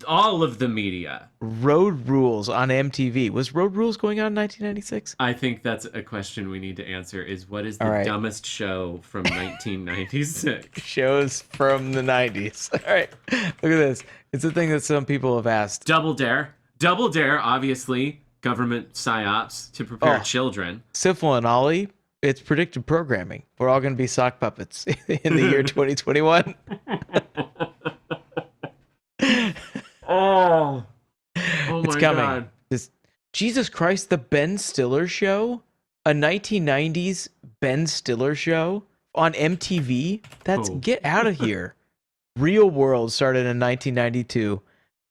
All of the media. Road Rules on MTV. Was Road Rules going on in 1996? I think that's a question we need to answer is what is the dumbest show from 1996? Shows from the 90s. All right. Look at this. It's a thing that some people have asked. Double Dare. Double Dare, obviously, government psyops to prepare children. Syphil and Ollie. It's predictive programming. We're all going to be sock puppets in the year 2021. Oh it's my coming. God. Jesus Christ, the Ben Stiller show? A 1990s Ben Stiller show on MTV? Get out of here. Real World started in 1992.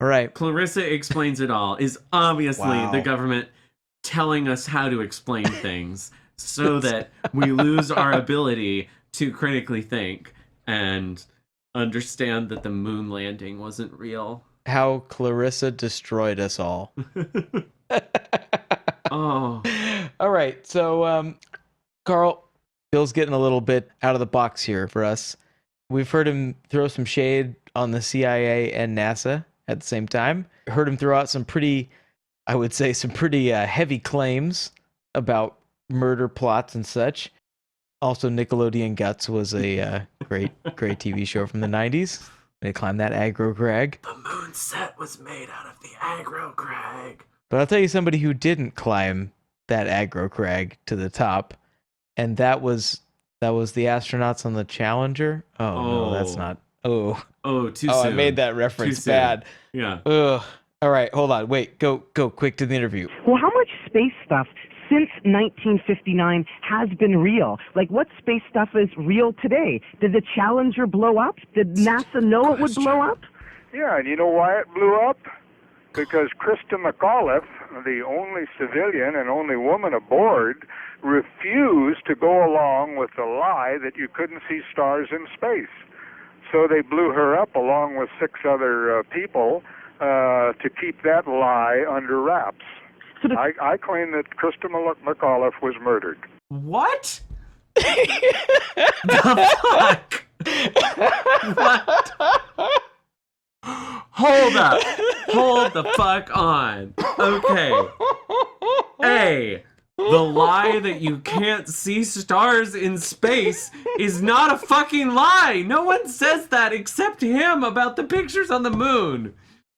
All right. Clarissa Explains It All is obviously the government telling us how to explain things so that we lose our ability to critically think and understand that the moon landing wasn't real. How Clarissa destroyed us all. Oh. All right. So, Carl, Bill's getting a little bit out of the box here for us. We've heard him throw some shade on the CIA and NASA at the same time. Heard him throw out some pretty heavy claims about murder plots and such. Also, Nickelodeon Guts was a great TV show from the 90s. They climbed that aggro crag. The moon set was made out of the aggro crag. But I'll tell you somebody who didn't climb that aggro crag to the top, and that was the astronauts on the Challenger. Oh, no, that's not. Too soon. I made that reference bad. Yeah. Ugh. All right, hold on. Wait, go quick to the interview. Well, how much space stuff since 1959 has been real? Like, what space stuff is real today? Did the Challenger blow up? Did NASA know it would blow up? Yeah, and you know why it blew up? Because Krista McAuliffe, the only civilian and only woman aboard, refused to go along with the lie that you couldn't see stars in space. So they blew her up along with 6 other people to keep that lie under wraps. I claim that Krista McAuliffe was murdered. What? The fuck? What? Hold up. Hold the fuck on. Okay. A, the lie that you can't see stars in space is not a fucking lie. No one says that except him about the pictures on the moon.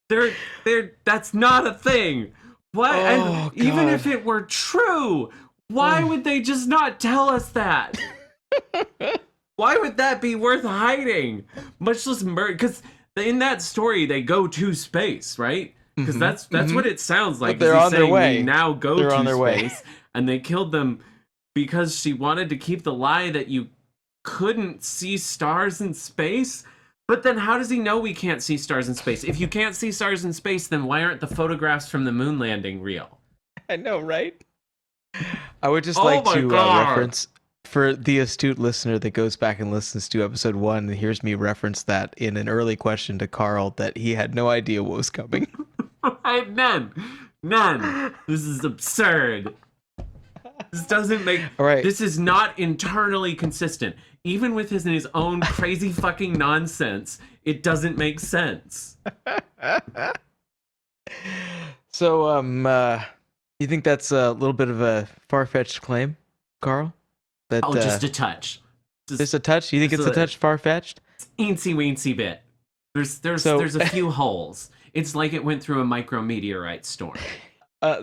That's not a thing. What? And even if it were true, why would they just not tell us that? Why would that be worth hiding? Much less murder. Because in that story, they go to space, right? Because that's what it sounds like. But they're on their way. We now go to space, and they killed them because she wanted to keep the lie that you couldn't see stars in space. But then how does he know we can't see stars in space? If you can't see stars in space, then why aren't the photographs from the moon landing real? I know, right? I would just Oh like my to God. reference for the astute listener that goes back and listens to episode 1 and hears me reference that in an early question to Carl that he had no idea what was coming. None. This is absurd. This doesn't make. All right. This is not internally consistent. Even with his own crazy fucking nonsense, it doesn't make sense. So, you think that's a little bit of a far-fetched claim, Carl? That Just a touch. just a touch? You think it's a touch far-fetched? Eensy weensy bit. There's a few holes. It's like it went through a micrometeorite storm.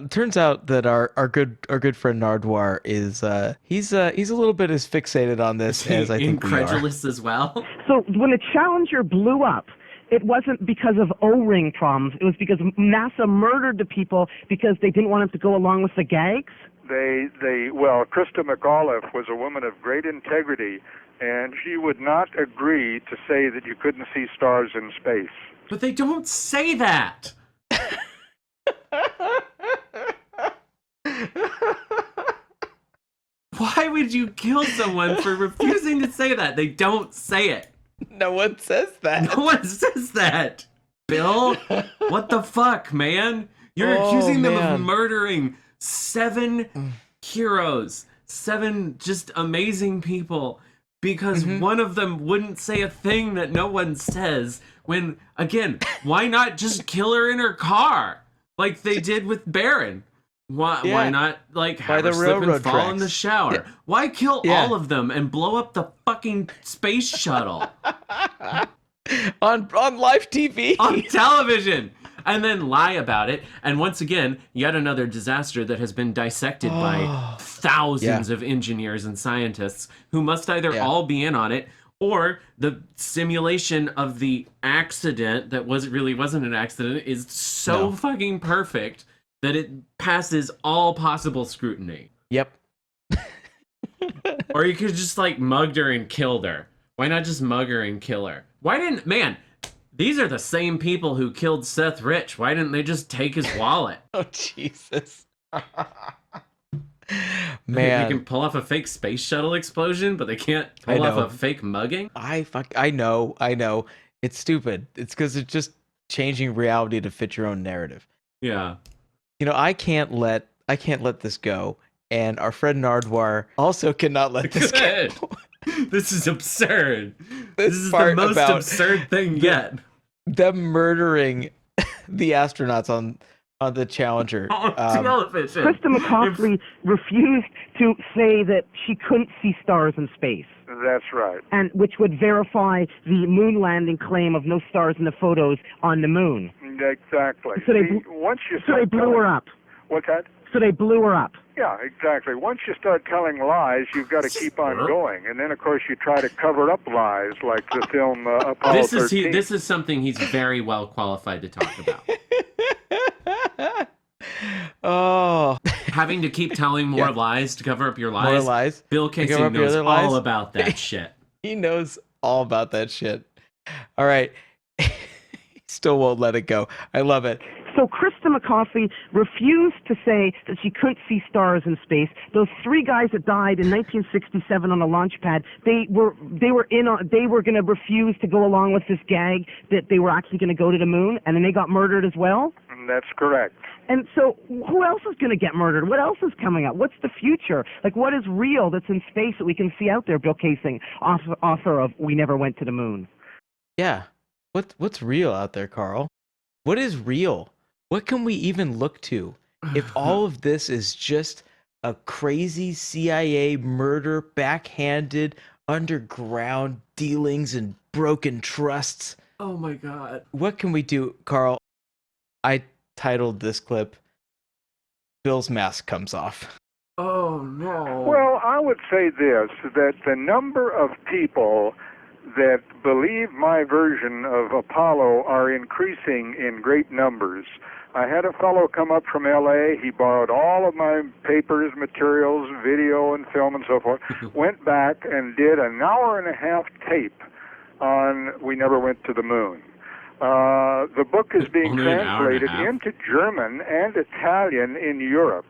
Turns out that our good friend Nardwar is he's a little bit as fixated on this as I think we are. Incredulous as well. So when the Challenger blew up, it wasn't because of O-ring problems. It was because NASA murdered the people because they didn't want them to go along with the gags. Well, Krista McAuliffe was a woman of great integrity, and she would not agree to say that you couldn't see stars in space. But they don't say that. Why would you kill someone for refusing to say that? They don't say it. No one says that. No one says that. Bill, what the fuck, man? You're accusing them of murdering 7 heroes, 7 just amazing people, because one of them wouldn't say a thing that no one says. When, again, why not just kill her in her car? Like they did with Barron. Why not, like, have her slip and fall in the shower? Yeah. Why kill all of them and blow up the fucking space shuttle? on live TV. On television! And then lie about it. And once again, yet another disaster that has been dissected by thousands of engineers and scientists who must either all be in on it, or the simulation of the accident that really wasn't an accident is so fucking perfect that it passes all possible scrutiny. Yep. Or you could just like mugged her and killed her. Why not just mug her and kill her? These are the same people who killed Seth Rich. Why didn't they just take his wallet? Oh, Jesus. Man. They can pull off a fake space shuttle explosion, but they can't pull off a fake mugging? I know. It's stupid. It's because it's just changing reality to fit your own narrative. Yeah. You know, I can't let this go, and our friend Nardwar also cannot let this go. This is absurd. This is the most absurd thing yet. Them murdering the astronauts on the Challenger. Television. Krista McAuliffe refused to say that she couldn't see stars in space. That's right. And which would verify the moon landing claim of no stars in the photos on the moon. Exactly. So they blew her up. What's that? So they blew her up. Yeah, exactly. Once you start telling lies, you've got to keep on going. And then, of course, you try to cover up lies, like the film Apollo 13. This is something he's very well qualified to talk about. Having to keep telling more lies to cover up your lies. More lies. Bill Casey knows all about that shit. He knows all about that shit. All right. He still won't let it go. I love it. So Krista McAuliffe refused to say that she couldn't see stars in space. Those 3 guys that died in 1967 on the launch pad, they were going to refuse to go along with this gag that they were actually going to go to the moon, and then they got murdered as well. That's correct. And so who else is going to get murdered? What else is coming up? What's the future? Like, what is real that's in space that we can see out there? Bill Casey, author of We Never Went to the Moon. Yeah. What's real out there, Carl? What is real? What can we even look to if all of this is just a crazy CIA murder, backhanded, underground dealings and broken trusts? Oh my God. What can we do, Carl? I titled this clip, Bill's Mask Comes Off. Oh no. Well, I would say this, that the number of people that believe my version of Apollo are increasing in great numbers. I had a fellow come up from L.A. He borrowed all of my papers, materials, video, and film and so forth, went back and did an hour and a half tape on We Never Went to the Moon. The book is being translated into German and Italian in Europe.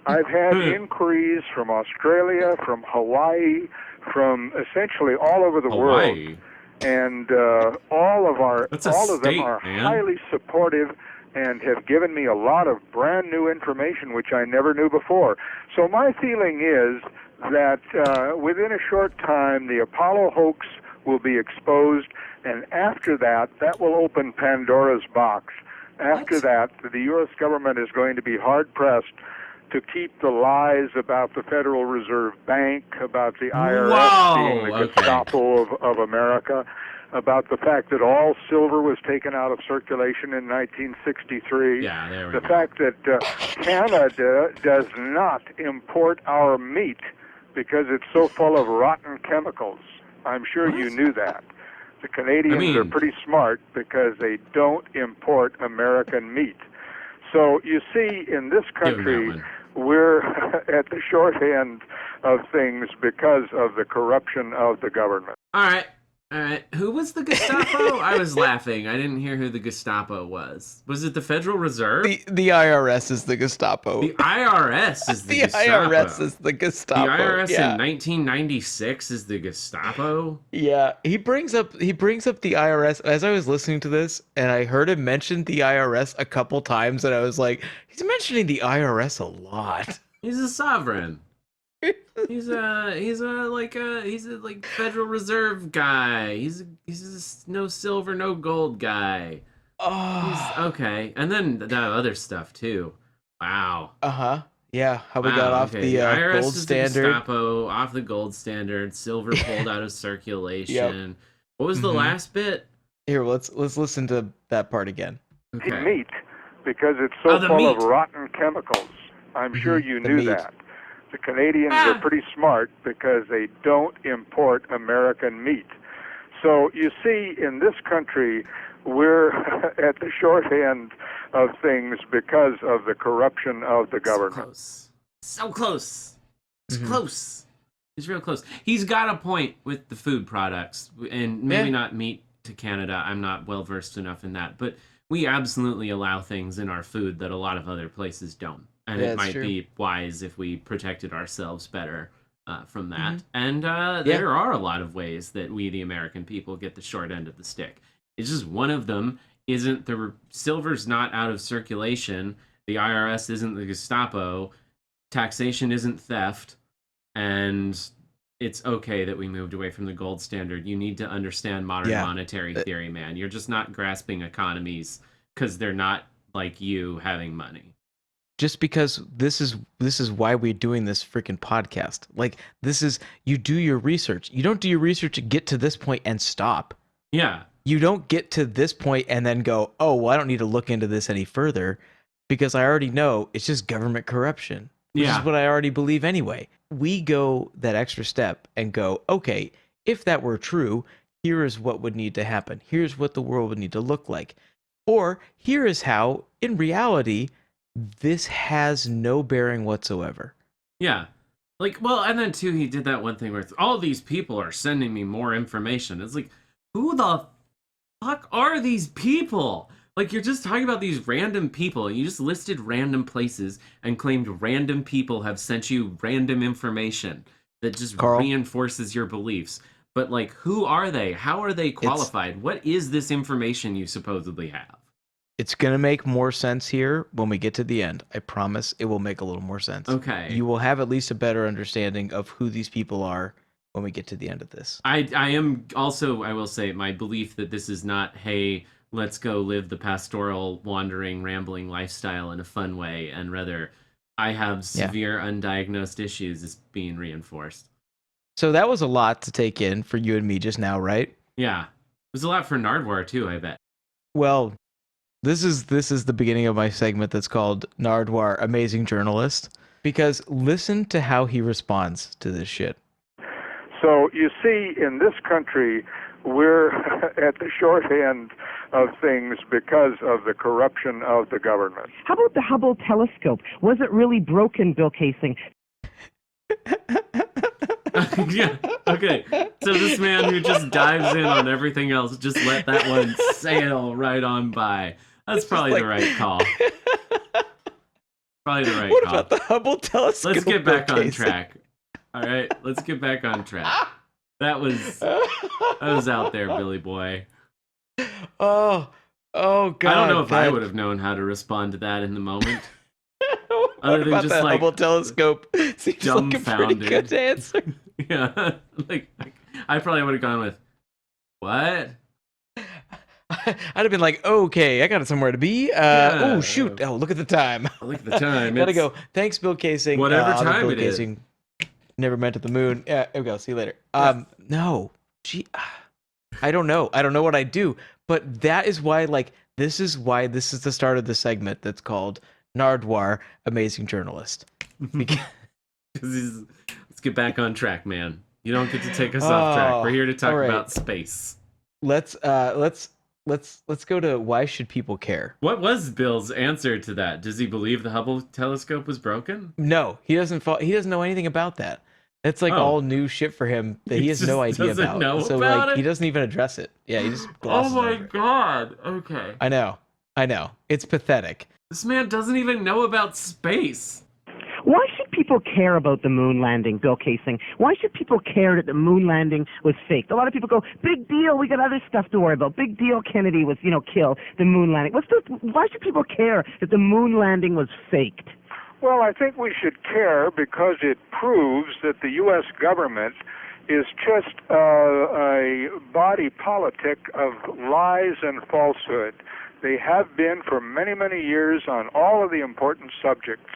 I've had inquiries from Australia, from Hawaii, from essentially all over the world, and all of them are highly supportive and have given me a lot of brand new information which I never knew before. So my feeling is that within a short time the Apollo hoax will be exposed, and after that will open Pandora's box. After that, the U.S. government is going to be hard-pressed to keep the lies about the Federal Reserve Bank, about the IRS being the Gestapo of America, about the fact that all silver was taken out of circulation in 1963, the fact that Canada does not import our meat because it's so full of rotten chemicals. I'm sure you knew that. The Canadians are pretty smart because they don't import American meat. So you see, in this country, we're at the short end of things because of the corruption of the government. All right. Who was the Gestapo? I was laughing. I didn't hear who the Gestapo was. Was it the Federal Reserve? The IRS is the Gestapo. The IRS is the Gestapo. The IRS is the Gestapo. The IRS in 1996 is the Gestapo. Yeah, he brings up the IRS as I was listening to this, and I heard him mention the IRS a couple times, and I was like, he's mentioning the IRS a lot. He's a sovereign. He's a Federal Reserve guy. He's a no silver, no gold guy. Oh, he's okay. And then the other stuff too. Wow. Yeah, how we got off the IRS gold is standard. The Gestapo, off the gold standard. Silver pulled out of circulation. What was the last bit? Here, let's listen to that part again. Okay. Meat, because it's so full of rotten chemicals. I'm sure you knew that. The Canadians are pretty smart because they don't import American meat. So you see, in this country, we're at the short end of things because of the corruption of the government. So close. It's close. It's real close. He's got a point with the food products, and maybe not meat to Canada. I'm not well versed enough in that, but we absolutely allow things in our food that a lot of other places don't. And it might be wise if we protected ourselves better from that. And there are a lot of ways that we, the American people, get the short end of the stick. It's just one of them isn't the silver's not out of circulation. The IRS isn't the Gestapo. Taxation isn't theft. And it's okay that we moved away from the gold standard. You need to understand modern monetary theory, man. You're just not grasping economies because they're not like you having money. Just because this is why we're doing this freaking podcast. Like, this is, you do your research. You don't do your research to get to this point and stop. Yeah. You don't get to this point and then go, oh, well, I don't need to look into this any further because I already know it's just government corruption, which is what I already believe anyway. We go that extra step and go, okay, if that were true, here is what would need to happen. Here's what the world would need to look like. Or here is how, in reality, this has no bearing whatsoever. Yeah. Like, well, and then too, he did that one thing where all these people are sending me more information. It's like, who the fuck are these people? Like, you're just talking about these random people. You just listed random places and claimed random people have sent you random information that just reinforces your beliefs. But, like, who are they? How are they qualified? What is this information you supposedly have? It's going to make more sense here when we get to the end. I promise it will make a little more sense. Okay. You will have at least a better understanding of who these people are when we get to the end of this. I am also, I will say, my belief that this is not, hey, let's go live the pastoral, wandering, rambling lifestyle in a fun way, and rather, I have severe undiagnosed issues is being reinforced. So that was a lot to take in for you and me just now, right? Yeah. It was a lot for Nardwuar, too, I bet. Well, This is the beginning of my segment that's called Nardwuar, Amazing Journalist, because listen to how he responds to this shit. So you see, in this country, we're at the short end of things because of the corruption of the government. How about the Hubble telescope? Was it really broken, Bill Casing? Yeah. Okay. So this man who just dives in on everything else, just let that one sail right on by. That's probably the right call. Probably the right What call. about the Hubble telescope? Let's get back on Casey? track. All right, let's get back on track. That was out there, Billy boy. Oh God! I don't know if I would have known how to respond to that in the moment. What Other than about just the like Hubble telescope? Seems like a pretty dumbfounded. good answer. Yeah, like I probably would have gone with what? I'd have been like, okay, I got somewhere to be. Oh shoot! Oh, look at the time. Look at the time. Gotta It's go. Thanks, Bill Casing. whatever Other time Bill it is. Casing never meant to the moon. Yeah, there we go. See you later. No, gee, I don't know. I don't know what I do. But that is why, like, this is the start of the segment that's called Nardwar, Amazing Journalist. Because Let's get back on track, man. You don't get to take us off track. We're here to talk all right. about space. let's go to why should people care? What was Bill's answer to that? Does he believe the Hubble telescope was broken? No, he doesn't. He doesn't know anything about that. It's like all new shit for him that he has no idea doesn't about. know So about like it? he doesn't even address it. Yeah, he just glosses Oh my over it. god. Okay. I know. It's pathetic. This man doesn't even know about space. Why should people care about the moon landing, Bill Casing? Why should people care that the moon landing was faked? A lot of people go, big deal, we got other stuff to worry about. Big deal, Kennedy was, killed, the moon landing. Why should people care that the moon landing was faked? Well, I think we should care because it proves that the U.S. government is just a body politic of lies and falsehood. They have been for many, many years on all of the important subjects.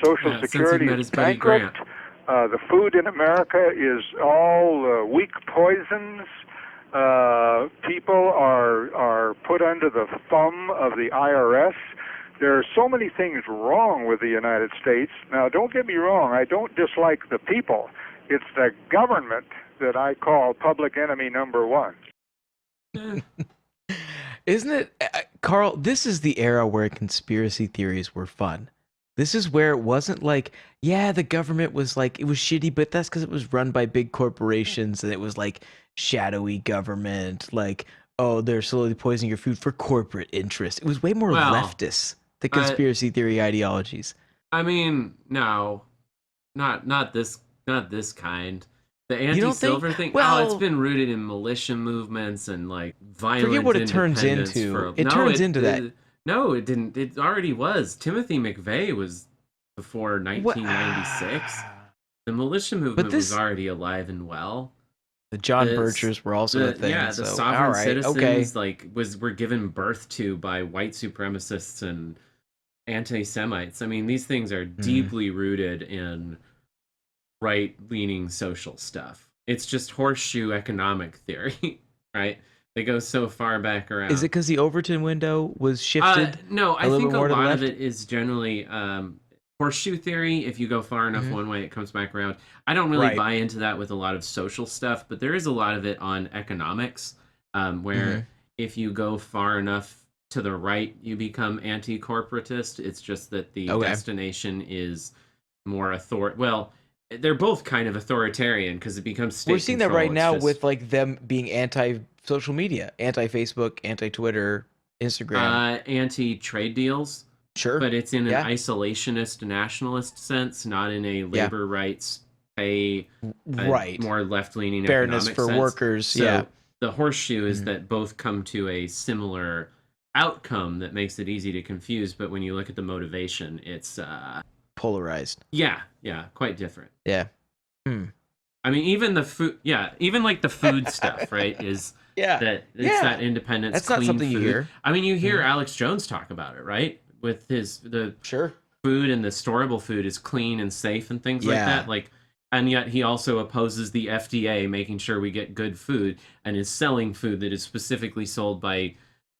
Social Security is bankrupt. The food in America is all weak poisons. People are put under the thumb of the IRS. There are so many things wrong with the United States. Now, don't get me wrong. I don't dislike the people. It's the government that I call public enemy number one. Isn't it, Carl? This is the era where conspiracy theories were fun. This is where it wasn't like, yeah, the government was like, it was shitty, but that's because it was run by big corporations and it was like shadowy government. Like, oh, they're slowly poisoning your food for corporate interest. It was way more leftist, the conspiracy theory ideologies. I mean, no, not this kind. The anti-silver thing. Well, it's been rooted in militia movements and like violent. Forget what it turns into. It turns into that. No, it didn't. It already was. Timothy McVeigh was before 1996. The militia movement was already alive and well. The John Birchers were also a thing. Yeah, the sovereign citizens were given birth to by white supremacists and anti-Semites. I mean, these things are deeply rooted in right-leaning social stuff. It's just horseshoe economic theory, right? They go so far back around. Is it because the Overton window was shifted? No, I think a lot of it is generally horseshoe theory. If you go far enough one way, it comes back around. I don't really buy into that with a lot of social stuff, but there is a lot of it on economics, where if you go far enough to the right, you become anti-corporatist. It's just that the destination is more Well, they're both kind of authoritarian because it becomes state We're seeing control. that right now with like them being anti-social media, anti-Facebook, anti-Twitter, Instagram, anti-trade deals. Sure, but it's in an isolationist nationalist sense, not in a labor rights, more left-leaning fairness for sense. Workers. So the horseshoe is that both come to a similar outcome that makes it easy to confuse. But when you look at the motivation, it's polarized. Yeah, quite different. Yeah. I mean, even the food. Yeah, even like the food stuff, right? Is that it's that independence. That's clean not something food. you hear. I mean, you hear Alex Jones talk about it, right? With the food and the storable food is clean and safe and things like that. Like, and yet he also opposes the FDA making sure we get good food and is selling food that is specifically sold by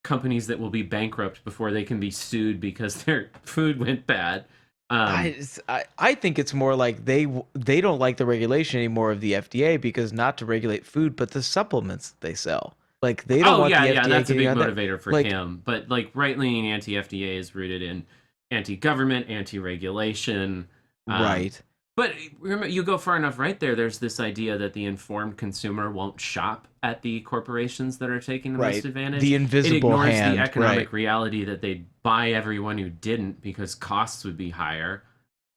companies that will be bankrupt before they can be sued because their food went bad. I think it's more like they don't like the regulation anymore of the FDA because not to regulate food, but the supplements they sell. Like they don't want the FDA that's a big getting on that. motivator for Like, him. But like right-leaning anti-FDA is rooted in anti-government, anti-regulation. right. But remember, you go far enough right there, there's this idea that the informed consumer won't shop at the corporations that are taking the most advantage. The invisible it ignores hand, the economic reality that they'd buy everyone who didn't because costs would be higher.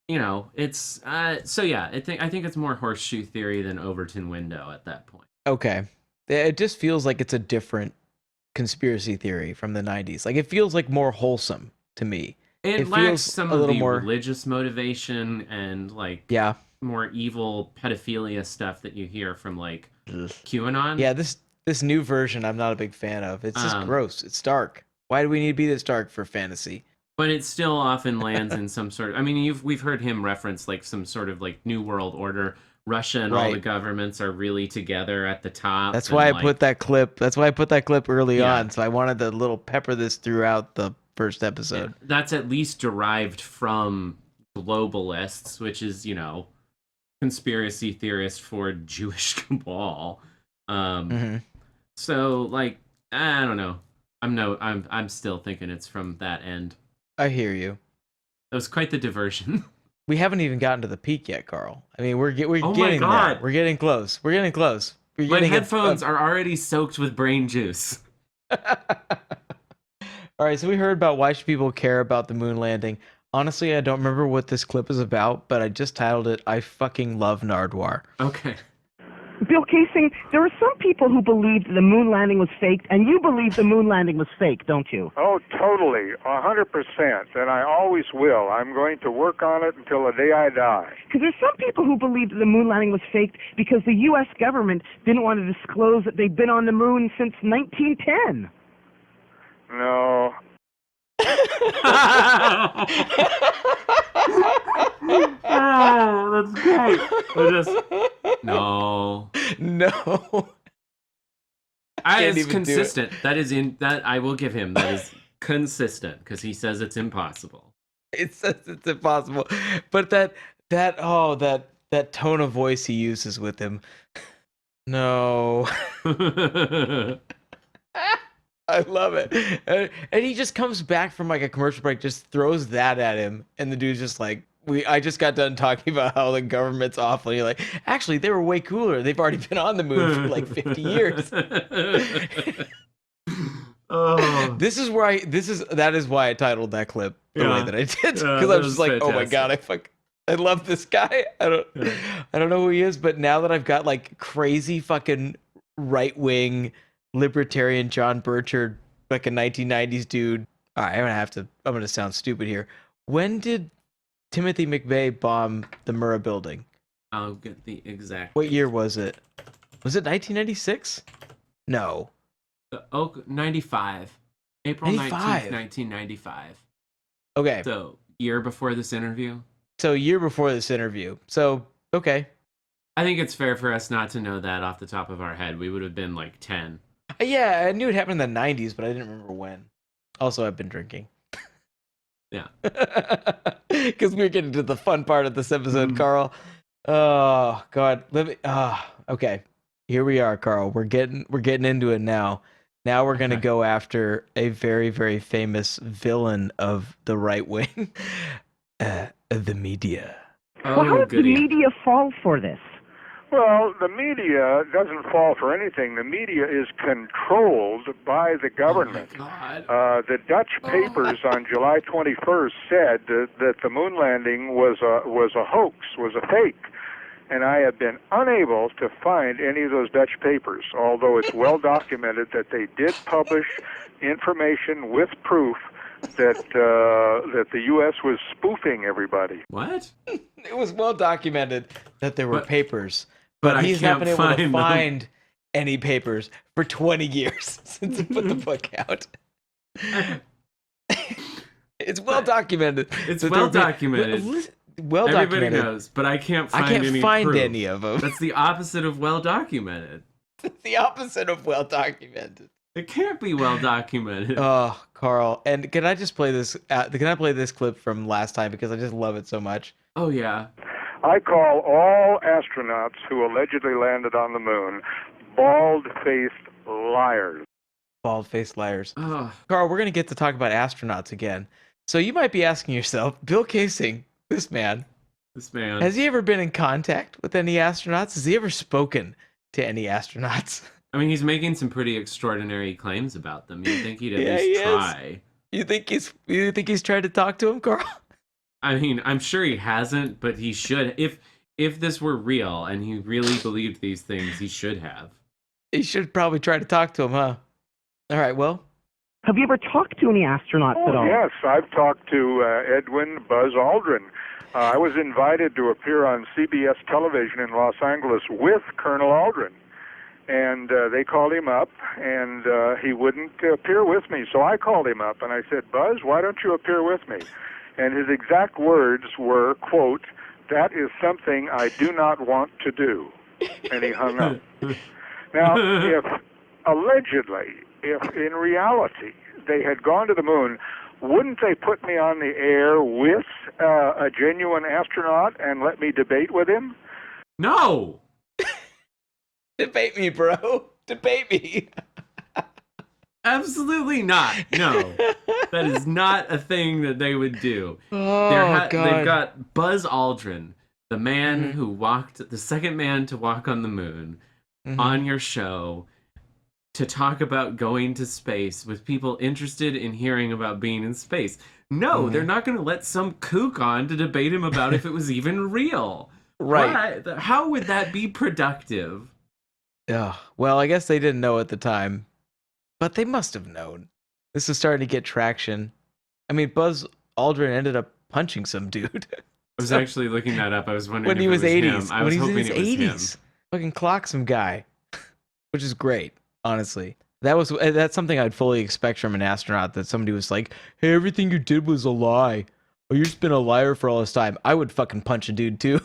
You know, it's so yeah, I think it's more horseshoe theory than Overton window at that point. Okay. It just feels like it's a different conspiracy theory from the 90s. Like it feels like more wholesome to me. It lacks feels some a of little the more religious motivation and like more evil pedophilia stuff that you hear from like QAnon. Yeah, this new version I'm not a big fan of. It's just gross. It's dark. Why do we need to be this dark for fantasy? But it still often lands in some sort of, I mean, we've heard him reference like some sort of like New World Order. Russia and all the governments are really together at the top. That's why I put that clip. That's why I put that clip early on. So I wanted to little pepper this throughout the first episode. Yeah, that's at least derived from globalists, which is, you know, conspiracy theorist for Jewish cabal. So like, I don't know. I'm still thinking it's from that end. I hear you. That was quite the diversion. We haven't even gotten to the peak yet, Carl. I mean, we're getting there. We're getting close. We're getting close. My headphones are already soaked with brain juice. All right, so we heard about why should people care about the moon landing. Honestly, I don't remember what this clip is about, but I just titled it, I fucking love Nardwuar. Okay. Bill Casing, there are some people who believed the moon landing was faked, and you believe the moon landing was fake, don't you? Oh, totally, 100%, and I always will. I'm going to work on it until the day I die. Because there's some people who believed the moon landing was faked because the U.S. government didn't want to disclose that they'd been on the moon since 1910. No. Oh, that's great. No. That is consistent. That I will give him. That is consistent because he says it's impossible. It says it's impossible, but that tone of voice he uses with him. No. I love it. And he just comes back from like a commercial break, just throws that at him, and the dude's just like, I just got done talking about how the government's awful. And you're like, actually, they were way cooler. They've already been on the moon for like 50 years. Oh. That is why I titled that clip the way that I did. Because I was just like, fantastic. Oh my God, I love this guy. I don't know who he is, but now that I've got like crazy fucking right-wing libertarian John Burchard, like a 1990s dude. All right, I'm going to sound stupid here. When did Timothy McVeigh bomb the Murrah building? I'll get the exact. What year was it? Was it 1996? No. 95. April 19th, 1995. Okay. So, year before this interview? So, year before this interview. So, okay. I think it's fair for us not to know that off the top of our head. We would have been like 10. Yeah, I knew it happened in the 90s, but I didn't remember when. Also, I've been drinking. Yeah. Because we're getting to the fun part of this episode, Carl. Oh, God. Okay. Here we are, Carl. We're getting into it now. Now we're going to go after a very, very famous villain of the right wing, the media. Well, how did the media fall for this? Well, the media doesn't fall for anything. The media is controlled by the government. The Dutch papers on July 21st said that the moon landing was a hoax, was a fake. And I have been unable to find any of those Dutch papers, although it's well documented that they did publish information with proof that the U.S. was spoofing everybody. What? It was well documented that there were papers, but he's not been able to find any papers for 20 years since he put the book out. It's well documented. It's well documented. Well Everybody documented. knows, but I can't find any of them. That's the opposite of well documented. It's the opposite of well documented. It can't be well documented. Oh, Carl. And can I just play this? Can I play this clip from last time because I just love it so much? Oh, yeah. I call all astronauts who allegedly landed on the moon bald-faced liars. Bald-faced liars. Oh, Carl, we're going to get to talk about astronauts again. So you might be asking yourself, Bill Casing, this man, this man. has he ever been in contact with any astronauts? Has he ever spoken to any astronauts? I mean, he's making some pretty extraordinary claims about them. You'd think he'd at Yeah, least he is. try. You think he's tried to talk to him, Carl? I mean, I'm sure he hasn't, but he should. If this were real and he really believed these things, he should have. He should probably try to talk to him, huh? All right, well. Have you ever talked to any astronauts at all? Yes, I've talked to Edwin Buzz Aldrin. I was invited to appear on CBS television in Los Angeles with Colonel Aldrin. And they called him up, and he wouldn't appear with me. So I called him up, and I said, Buzz, why don't you appear with me? And his exact words were, quote, "That is something I do not want to do." And he hung up. Now, if in reality they had gone to the moon, wouldn't they put me on the air with a genuine astronaut and let me debate with him? No! Debate me, bro. Debate me. Absolutely not. No. That is not a thing that they would do. Oh, God. They've got Buzz Aldrin, the man who walked, the second man to walk on the moon, on your show to talk about going to space with people interested in hearing about being in space. No, they're not going to let some kook on to debate him about if it was even real. Right. What? How would that be productive? Yeah. Well, I guess they didn't know at the time, but they must have known. This is starting to get traction. I mean, Buzz Aldrin ended up punching some dude. I was actually looking that up. I was wondering when if he was it 80s. him. I was hoping in his it was 80s. him. Fucking clock some guy, which is great, honestly. That's something I'd fully expect from an astronaut, that somebody was like, hey, everything you did was a lie. Or you've just been a liar for all this time. I would fucking punch a dude too.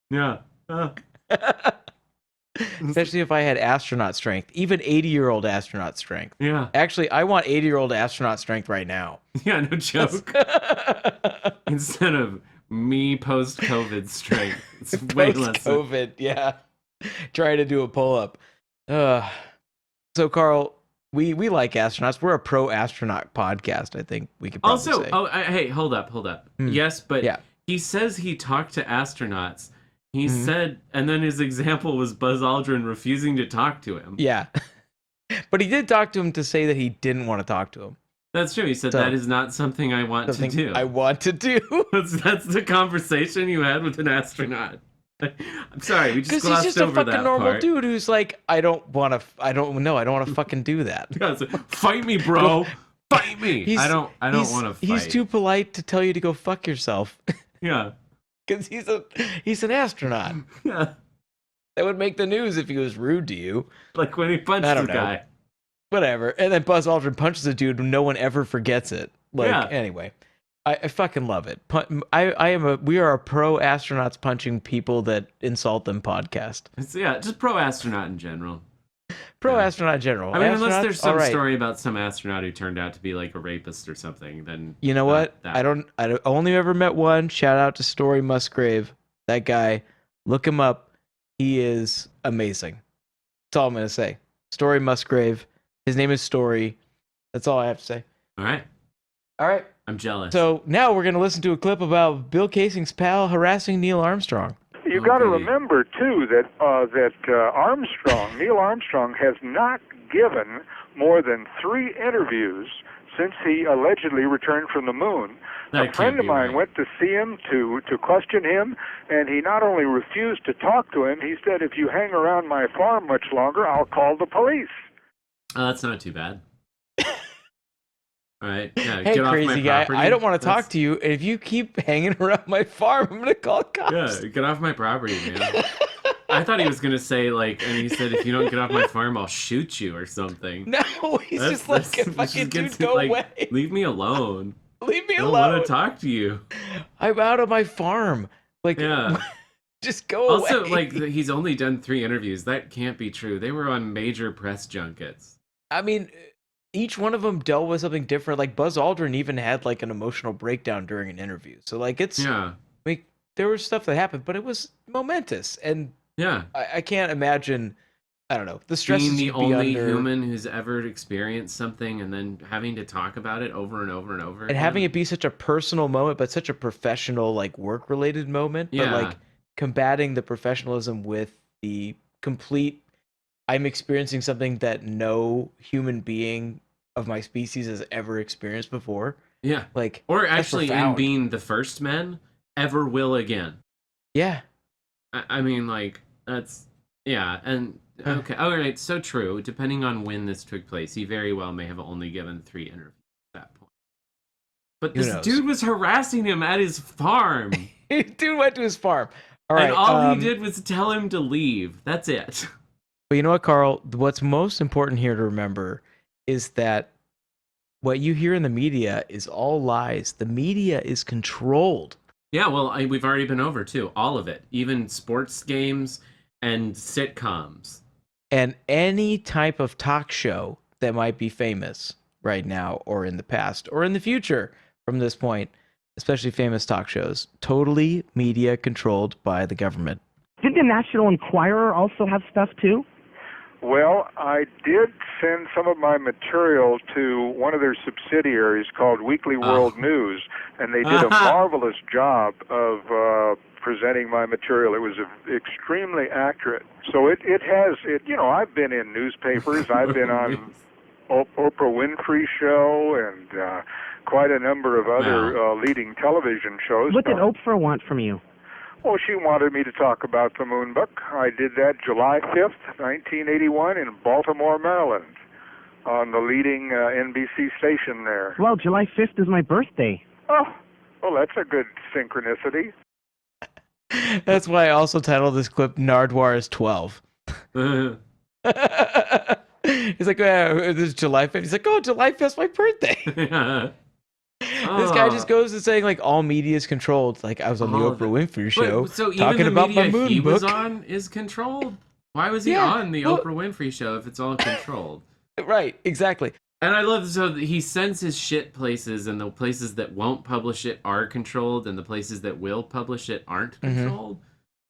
Yeah. Especially if I had astronaut strength, even 80-year-old astronaut strength. Yeah. Actually, I want 80-year-old astronaut strength right now. Yeah, no joke. Instead of me post-COVID strength. It's way less. Post-COVID, yeah. Trying to do a pull-up. So, Carl, we like astronauts. We're a pro-astronaut podcast, I think we could probably say. Hey, hold up. Yes, but he says he talked to astronauts. He said, and then his example was Buzz Aldrin refusing to talk to him. Yeah. But he did talk to him to say that he didn't want to talk to him. That's true. He said, that is not something I want to do. I want to do. That's the conversation you had with an astronaut. I'm sorry, we just glossed over that part. Because he's just a fucking normal dude who's like, I don't want to fucking do that. Yeah, so, fight me, bro. Fight me. I don't want to fight. He's too polite to tell you to go fuck yourself. Yeah. Because he's an astronaut. Yeah. That would make the news if he was rude to you. Like when he punched the guy. Whatever. And then Buzz Aldrin punches a dude and no one ever forgets it. Anyway. I fucking love it. We are a pro astronauts punching people that insult them podcast. Just pro astronaut in general. Astronaut in general. I mean, unless there's some story about some astronaut who turned out to be like a rapist or something, then you know what? I only ever met one. Shout out to Story Musgrave. That guy, look him up. He is amazing. That's all I'm gonna say. Story Musgrave. His name is Story. That's all I have to say. All right. I'm jealous. So now we're gonna listen to a clip about Bill Casing's pal harassing Neil Armstrong. You got to remember too that Neil Armstrong, has not given more than 3 interviews since he allegedly returned from the moon. A friend of mine went to see him to question him, and he not only refused to talk to him, he said, if you hang around my farm much longer, I'll call the police. Oh, that's not too bad. All right. Yeah, hey, get crazy off my guy, property. I don't want to talk to you. If you keep hanging around my farm, I'm going to call cops. Yeah, get off my property, man. I thought he was going to say, and he said, if you don't get off my farm, I'll shoot you or something. No, he's just like, fucking dude, go away. Leave me alone. Leave me alone. I don't want to talk to you. I'm out of my farm. Just go away. Also, he's only done 3 interviews. That can't be true. They were on major press junkets. I mean, each one of them dealt with something different. Like Buzz Aldrin even had an emotional breakdown during an interview. So there was stuff that happened, but it was momentous. And I can't imagine I don't know, the stresses being the you'd be only under, human who's ever experienced something and then having to talk about it over and over and over and again. having it be such a personal moment, but such a professional, like work related moment, but Yeah. like combating the professionalism with the complete, I'm experiencing something that no human being of my species has ever experienced before. Yeah. Like, Or that's actually, in profound. being the first men ever will again. Yeah. I mean, like, that's, yeah. And, okay. All right. So true. Depending on when this took place, he very well may have only given 3 interviews at that point. But Who this knows? dude was harassing him at his farm. Dude went to his farm. All And right. all he did was tell him to leave. That's it. But you know what, Carl? What's most important here to remember is that what you hear in the media is all lies. The media is controlled. Yeah, well, we've already been over, too. All of it. Even sports games and sitcoms. And any type of talk show that might be famous right now or in the past or in the future from this point, especially famous talk shows, totally media controlled by the government. Did the National Enquirer also have stuff too? Well, I did send some of my material to one of their subsidiaries called Weekly World News, and they did a marvelous job of presenting my material. It was extremely accurate. So it has, I've been in newspapers. I've been on Oprah Winfrey Show and quite a number of other leading television shows. What did Oprah want from you? Well, she wanted me to talk about the moon book. I did that July 5th, 1981 in Baltimore, Maryland, on the leading NBC station there. Well, July 5th is my birthday. Oh, well, that's a good synchronicity. That's why I also titled this clip Nardwuar is 12. He's like, this is July 5th. He's like, oh, July 5th's my birthday. This guy just goes and saying like all media is controlled. Like I was on the Oprah Winfrey show talking about my moon he book. was on is controlled. Why was he on the Oprah Winfrey show if it's all controlled? Right, exactly. And I love so he sends his shit places, and the places that won't publish it are controlled, and the places that will publish it aren't controlled.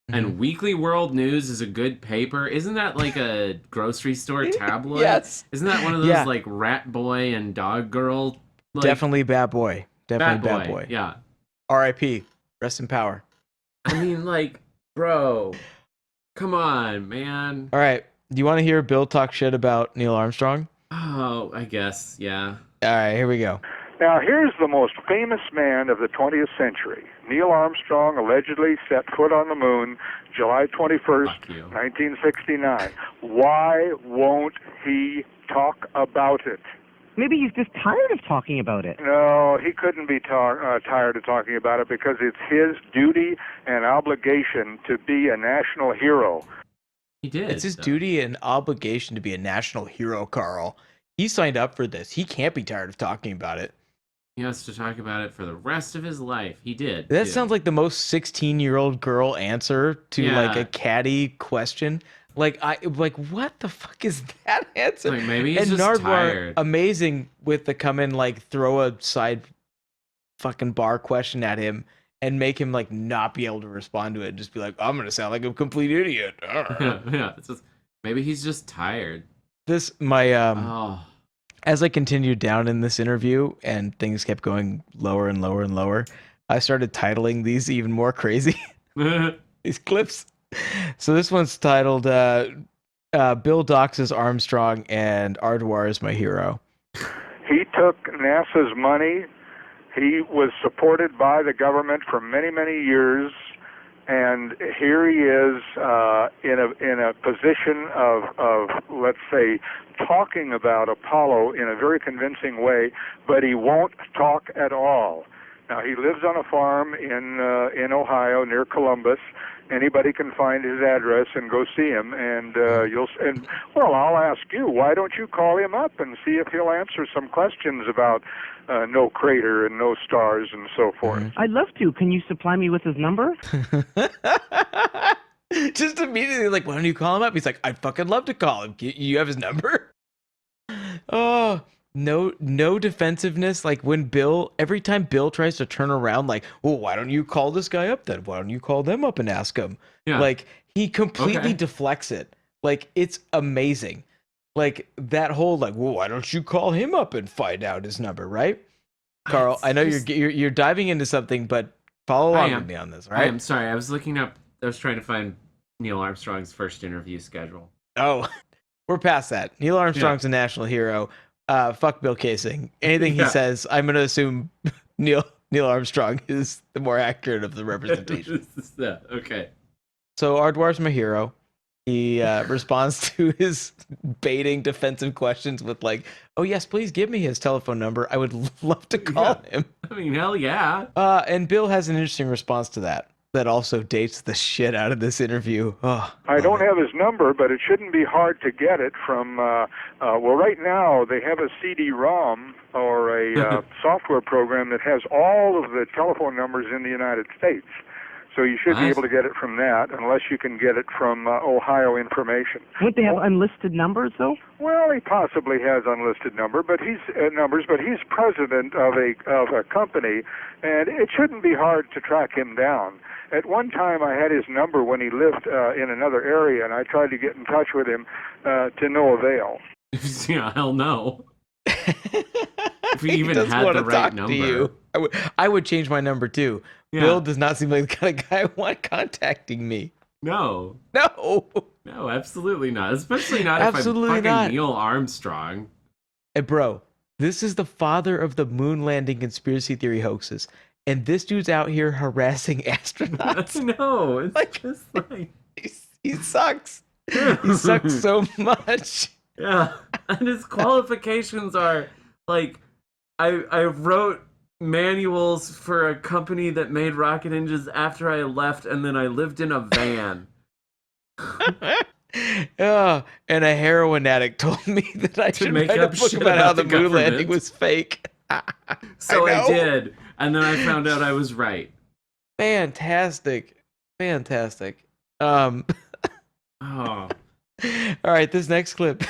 And Weekly World News is a good paper. Isn't that like a grocery store tabloid? Yes. Isn't that one of those like Rat Boy and Dog Girl? Like, definitely Bad Boy. Definitely Bad Boy. Yeah. R.I.P. Rest in power. I mean, like, bro, come on, man. All right. Do you want to hear Bill talk shit about Neil Armstrong? Oh, I guess, yeah. All right, here we go. Now, here's the most famous man of the 20th century. Neil Armstrong allegedly set foot on the moon July 21st, 1969. Why won't he talk about it? Maybe he's just tired of talking about it. No, he couldn't be tired of talking about it because it's his duty and obligation to be a national hero. He did. It's his duty and obligation to be a national hero, Carl. He signed up for this. He can't be tired of talking about it. He has to talk about it for the rest of his life. He did. That sounds like the most 16-year-old girl answer to like a catty question. Like what the fuck is that answer? Like maybe he's and just Nardwuar, tired. amazing with the come in like throw a side fucking bar question at him and make him like not be able to respond to it and just be like, I'm gonna sound like a complete idiot. Yeah. It's just, maybe he's just tired. This as I continued down in this interview and things kept going lower and lower and lower, I started titling these even more crazy. These clips. So this one's titled Bill doxes Armstrong and Nardwuar is my hero. He took NASA's money. He was supported by the government for many, many years. And here he is in a position of, let's say, talking about Apollo in a very convincing way, but he won't talk at all. Now, he lives on a farm in Ohio near Columbus. Anybody can find his address and go see him. And I'll ask you, why don't you call him up and see if he'll answer some questions about no crater and no stars and so forth? I'd love to. Can you supply me with his number? Just immediately, like, why don't you call him up? He's like, I'd fucking love to call him. You have his number? Oh, no defensiveness. Like when every time Bill tries to turn around, like, well, why don't you call this guy up then? Why don't you call them up and ask him? Yeah. Like he completely deflects it. Like, it's amazing. Like, that whole, like, well, why don't you call him up and find out his number, right? Carl, I know you're diving into something, but follow along with me on this, right? I am sorry. I was trying to find Neil Armstrong's first interview schedule. Oh, we're past that. Neil Armstrong's a national hero. Fuck Bill Casing. Anything he says, I'm going to assume Neil Armstrong is the more accurate of the representation. Yeah, okay. So Ardwar's my hero. He responds to his baiting defensive questions with like, "Oh yes, please give me his telephone number. I would love to call him." I mean, hell yeah. And Bill has an interesting response to that. That also dates the shit out of this interview. Oh, I don't have his number, but it shouldn't be hard to get it from, well, right now they have a CD-ROM or a software program that has all of the telephone numbers in the United States. So you should be able to get it from that, unless you can get it from Ohio Information. Wouldn't they have unlisted numbers, though? Well, he possibly has unlisted numbers, but he's president of a company, and it shouldn't be hard to track him down. At one time, I had his number when he lived in another area, and I tried to get in touch with him to no avail. Yeah, hell no. If he even had the right number. You. I would change my number too. Yeah. Bill does not seem like the kind of guy I want contacting me. No, absolutely not. Especially not if I'm fucking Neil Armstrong. Hey, bro, this is the father of the moon landing conspiracy theory hoaxes, and this dude's out here harassing astronauts. No, it's like just like he sucks. He sucks so much. Yeah, and his qualifications are like, I wrote manuals for a company that made rocket engines after I left, and then I lived in a van. And a heroin addict told me that I should write a book about how the moon landing was fake. So I did, and then I found out I was right. Fantastic. Oh. All right, this next clip.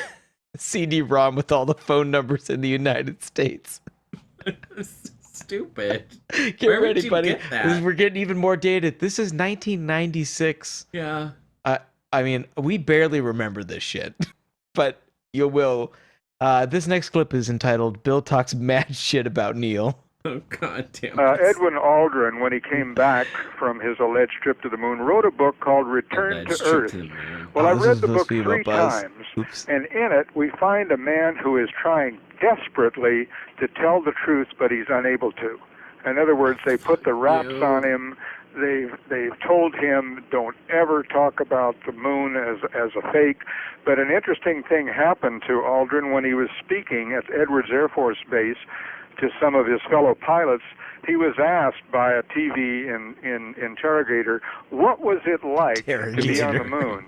CD-ROM with all the phone numbers in the United States. Stupid. Get ready, buddy. We're getting even more dated. This is 1996. Yeah. I mean, we barely remember this shit, but you will. This next clip is entitled "Bill Talks Mad Shit About Neil." Oh, God damn it. Edwin Aldrin, when he came back from his alleged trip to the moon, wrote a book called Return to Earth. Well, I read the book 3 times, and in it we find a man who is trying desperately to tell the truth, but he's unable to. In other words, they put the wraps on him. They've told him, don't ever talk about the moon as a fake. But an interesting thing happened to Aldrin when he was speaking at Edwards Air Force Base to some of his fellow pilots. He was asked by a TV interrogator, what was it like to be on the moon?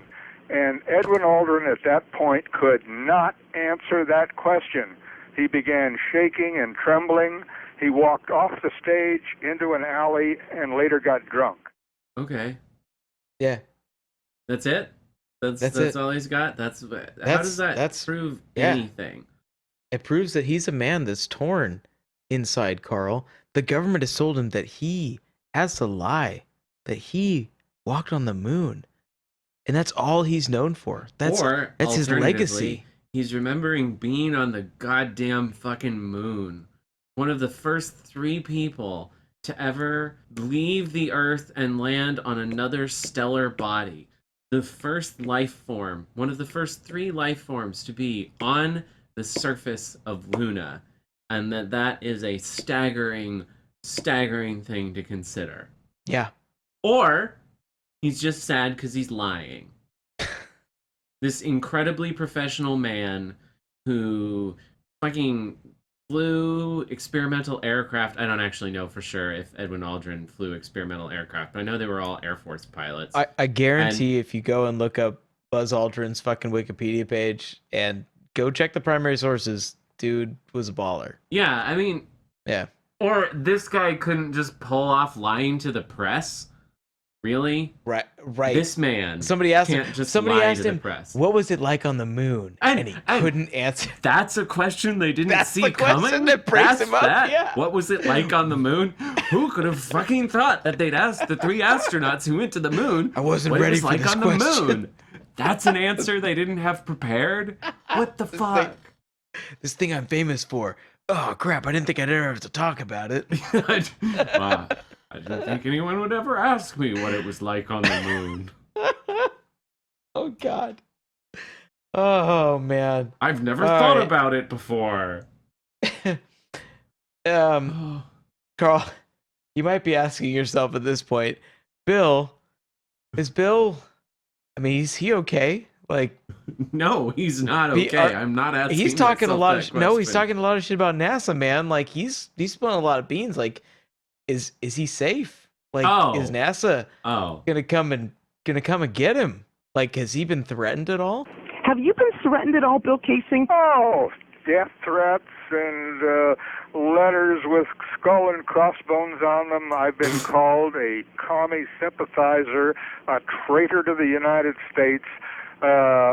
And Edwin Aldrin at that point could not answer that question. He began shaking and trembling. He walked off the stage into an alley and later got drunk. Okay. Yeah. That's it? That's all he's got? How does that prove anything? It proves that he's a man that's torn inside, Carl. The government has told him that he has to lie, that he walked on the moon. And that's all he's known for. That's his legacy. He's remembering being on the goddamn fucking moon. One of the first 3 people to ever leave the Earth and land on another stellar body. The first life form, one of the first 3 life forms to be on the surface of Luna. And that is a staggering thing to consider. Yeah. Or he's just sad because he's lying. This incredibly professional man who fucking flew experimental aircraft. I don't actually know for sure if Edwin Aldrin flew experimental aircraft, but I know they were all Air Force pilots. I guarantee if you go and look up Buzz Aldrin's fucking Wikipedia page and go check the primary sources, dude was a baller. Yeah, I mean... Yeah. Or this guy couldn't just pull off lying to the press? Really? Right. This man somebody asked him, press. What was it like on the moon? And he couldn't answer. That's a question they didn't see the coming? That breaks him up. Yeah. What was it like on the moon? Who could have fucking thought that they'd ask the 3 astronauts who went to the moon I wasn't ready for this question. The moon? That's an answer they didn't have prepared? What the fuck? This thing I'm famous for. Oh, crap. I didn't think I'd ever have to talk about it. Wow. I didn't think anyone would ever ask me what it was like on the moon. Oh, God. Oh, man. I've never All thought right. about it before. Carl, you might be asking yourself at this point, Bill, is Bill, I mean, is he okay? Like, No, he's not okay. I'm not asking. He's talking a lot of no. he's talking a lot of shit about NASA, man. Like he's spilling a lot of beans. Like, is he safe? Like, is NASA gonna come and get him? Like, has he been threatened at all? Have you been threatened at all, Bill Casing? Oh, death threats and letters with skull and crossbones on them. I've been called a commie sympathizer, a traitor to the United States.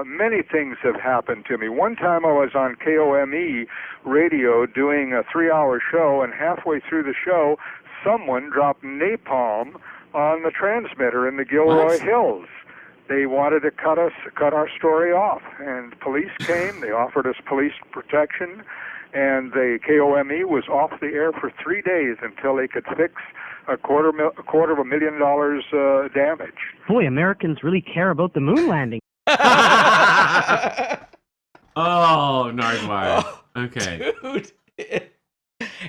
Many things have happened to me. One time I was on KOME radio doing a 3-hour show, and halfway through the show, someone dropped napalm on the transmitter in the Gilroy Hills. They wanted to cut our story off, and police came. They offered us police protection, and the KOME was off the air for 3 days until they could fix $250,000 damage. Boy, Americans really care about the moon landing. Oh, Nardwire. Okay. Dude.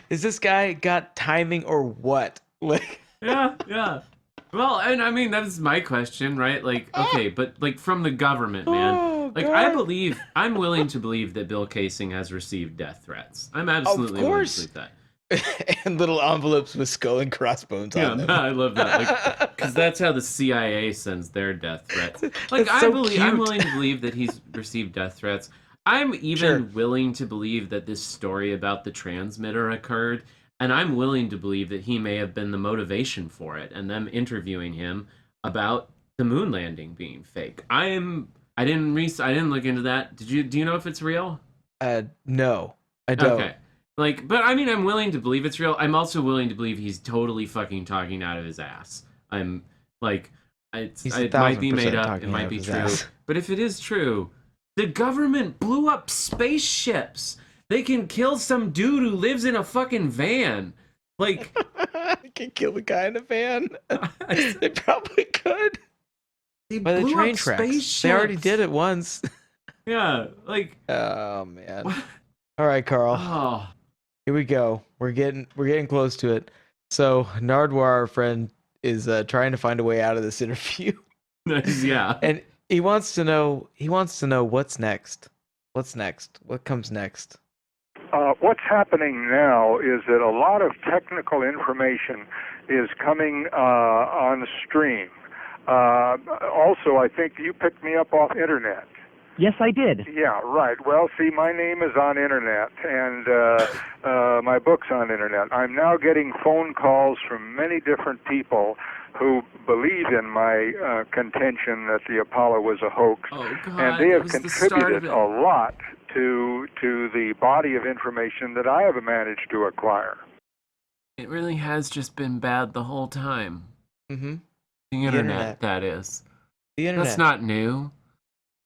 Is this guy got timing or what? Like, yeah. Well, and I mean, that's my question, right? Like, okay, but like from the government, man. Like, God. I'm willing to believe that Bill Casing has received death threats. I'm absolutely willing to believe that. And little envelopes with skull and crossbones on them. Yeah, I love that. Like, because that's how the CIA sends their death threats. Like, I'm willing to believe that he's received death threats. I'm even willing to believe that this story about the transmitter occurred, and I'm willing to believe that he may have been the motivation for it, and them interviewing him about the moon landing being fake. I didn't look into that. Do you know if it's real? No, I don't. Okay. Like, but I mean, I'm willing to believe it's real. I'm also willing to believe he's totally fucking talking out of his ass. I'm like, it might be made up, it might be true. But if it is true, the government blew up spaceships. They can kill some dude who lives in a fucking van. Like, they can kill the guy in a van. They probably could. By the train tracks. Spaceships. They already did it once. Yeah, like. Oh man. All right, Carl. Oh. Here we go. We're getting close to it. So Nardwar, our friend, is trying to find a way out of this interview. Yeah. And he wants to know what's next. What's next? What comes next? What's happening now is that a lot of technical information is coming on stream. Also, I think you picked me up off internet. Yes, I did. Yeah, right. Well, see, my name is on internet, and my book's on internet. I'm now getting phone calls from many different people who believe in my contention that the Apollo was a hoax, and they have contributed a lot to the body of information that I have managed to acquire. It really has just been bad the whole time. Mm-hmm. The internet, that is. The internet. That's not new.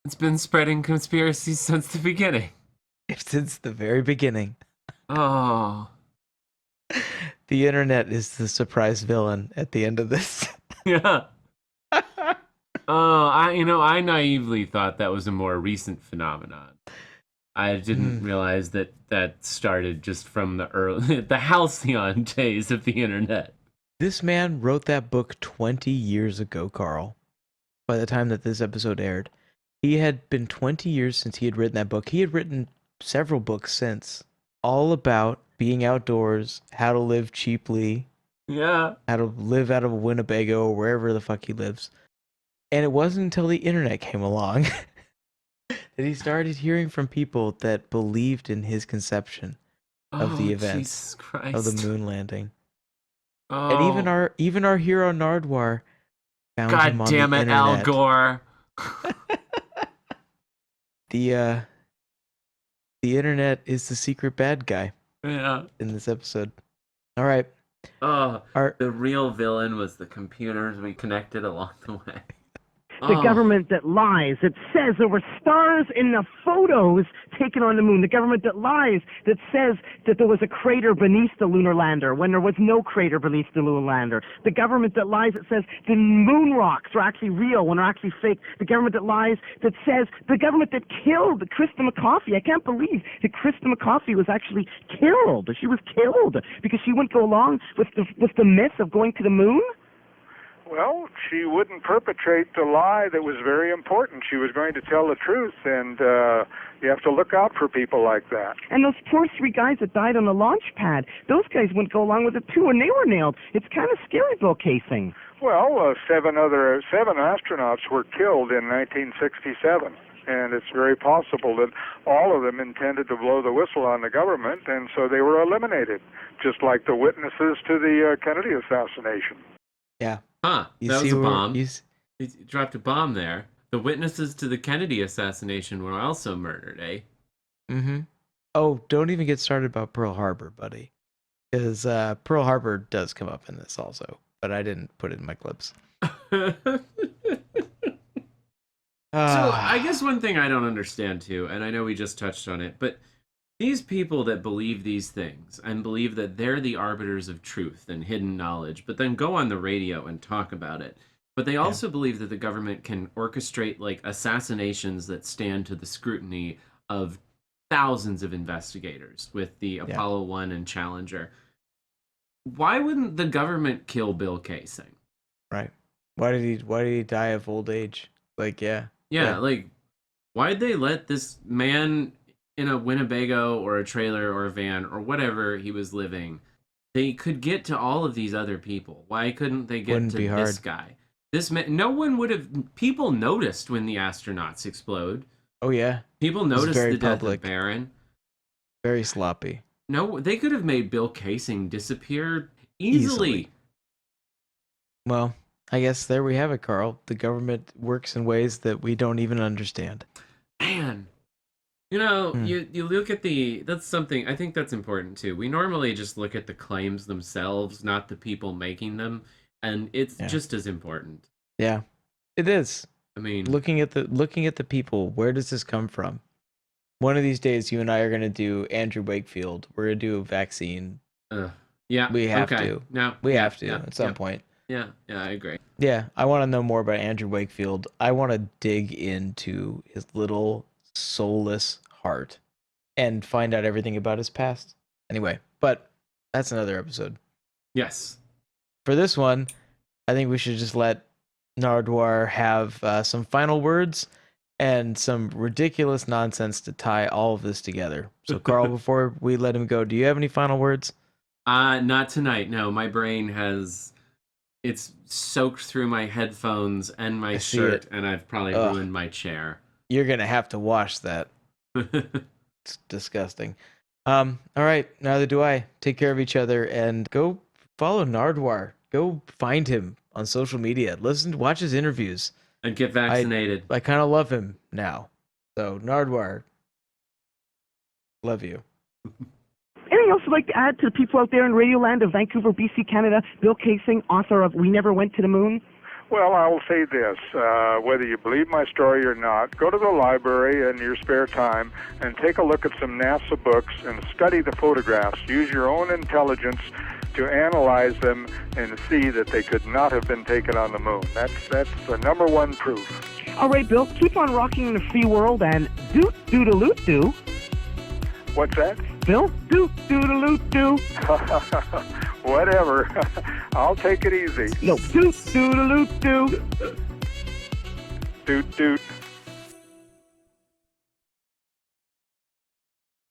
It's been spreading conspiracies since the beginning. Since the very beginning. Oh. The internet is the surprise villain at the end of this. Yeah. I naively thought that was a more recent phenomenon. I didn't realize that started just from the halcyon days of the internet. This man wrote that book 20 years ago, Carl. By the time that this episode aired. He had been 20 years since he had written that book. He had written several books since, all about being outdoors, how to live cheaply, how to live out of Winnebago or wherever the fuck he lives. And it wasn't until the internet came along that he started hearing from people that believed in his conception of the events of the moon landing. Oh. And even our hero Nardwar found him on the internet. God damn it, Al Gore. The internet is the secret bad guy. Yeah. In this episode. All right. Oh, the real villain was the computers we connected along the way. The government that lies, that says there were stars in the photos taken on the moon. The government that lies, that says that there was a crater beneath the lunar lander when there was no crater beneath the lunar lander. The government that lies, that says the moon rocks are actually real when they're actually fake. The government that lies, that says the government that killed Krista McCoffey. I can't believe that Krista McCoffey was actually killed. She was killed because she wouldn't go along with the myth of going to the moon. Well, she wouldn't perpetrate the lie that was very important. She was going to tell the truth, and you have to look out for people like that. And those poor 3 guys that died on the launch pad, those guys wouldn't go along with it too, and they were nailed. It's kind of scary, Bill Casing. Well, 7 astronauts were killed in 1967. And it's very possible that all of them intended to blow the whistle on the government, and so they were eliminated, just like the witnesses to the Kennedy assassination. Yeah. Huh. That was a bomb. He dropped a bomb there. The witnesses to the Kennedy assassination were also murdered, eh? Mm-hmm. Oh, don't even get started about Pearl Harbor, buddy. Because Pearl Harbor does come up in this also, but I didn't put it in my clips. So I guess one thing I don't understand too, and I know we just touched on it, but these people that believe these things and believe that they're the arbiters of truth and hidden knowledge, but then go on the radio and talk about it. But they also believe that the government can orchestrate like assassinations that stand to the scrutiny of thousands of investigators with the Apollo 1 and Challenger. Why wouldn't the government kill Bill Casing? Right. Why did he die of old age? Like, like, why'd they let this man in a Winnebago or a trailer or a van or whatever he was living? They could get to all of these other people. Why couldn't they get to this guy? This man, no one would have. People noticed when the astronauts explode. Oh yeah, people noticed the death of Barron. Very sloppy. No, they could have made Bill Casing disappear easily. Well, I guess there we have it, Carl. The government works in ways that we don't even understand. Man, you know, you look at that's something, I think that's important too. We normally just look at the claims themselves, not the people making them, and it's just as important. Yeah, it is. I mean, looking at the people, where does this come from? One of these days, you and I are going to do Andrew Wakefield. We're going to do a vaccine. Yeah, we have to. No, we have to at some point. Yeah, I agree. Yeah, I want to know more about Andrew Wakefield. I want to dig into his little soulless heart and find out everything about his past. Anyway, but that's another episode. Yes. For this one, I think we should just let Nardwuar have some final words and some ridiculous nonsense to tie all of this together. So, Carl, before we let him go, do you have any final words? Not tonight. No, my brain it's soaked through my headphones and my shirt, and I've probably ruined my chair. You're going to have to wash that. It's disgusting. All right, neither do I. Take care of each other and go follow Nardwuar. Go find him on social media. Watch his interviews. And get vaccinated. I kind of love him now. So, Nardwuar, love you. Anything else you'd like to add to the people out there in Radioland of Vancouver, BC, Canada? Bill Casing, author of We Never Went to the Moon. Well, I will say this, whether you believe my story or not, go to the library in your spare time and take a look at some NASA books and study the photographs. Use your own intelligence to analyze them and see that they could not have been taken on the moon. That's the number one proof. All right, Bill, keep on rocking in the free world and doot-doodaloot-doo. What's that? Bill, doot-doodaloot-doo. Whatever. I'll take it easy. No, doot-doodaloot-doo. Doot-doot.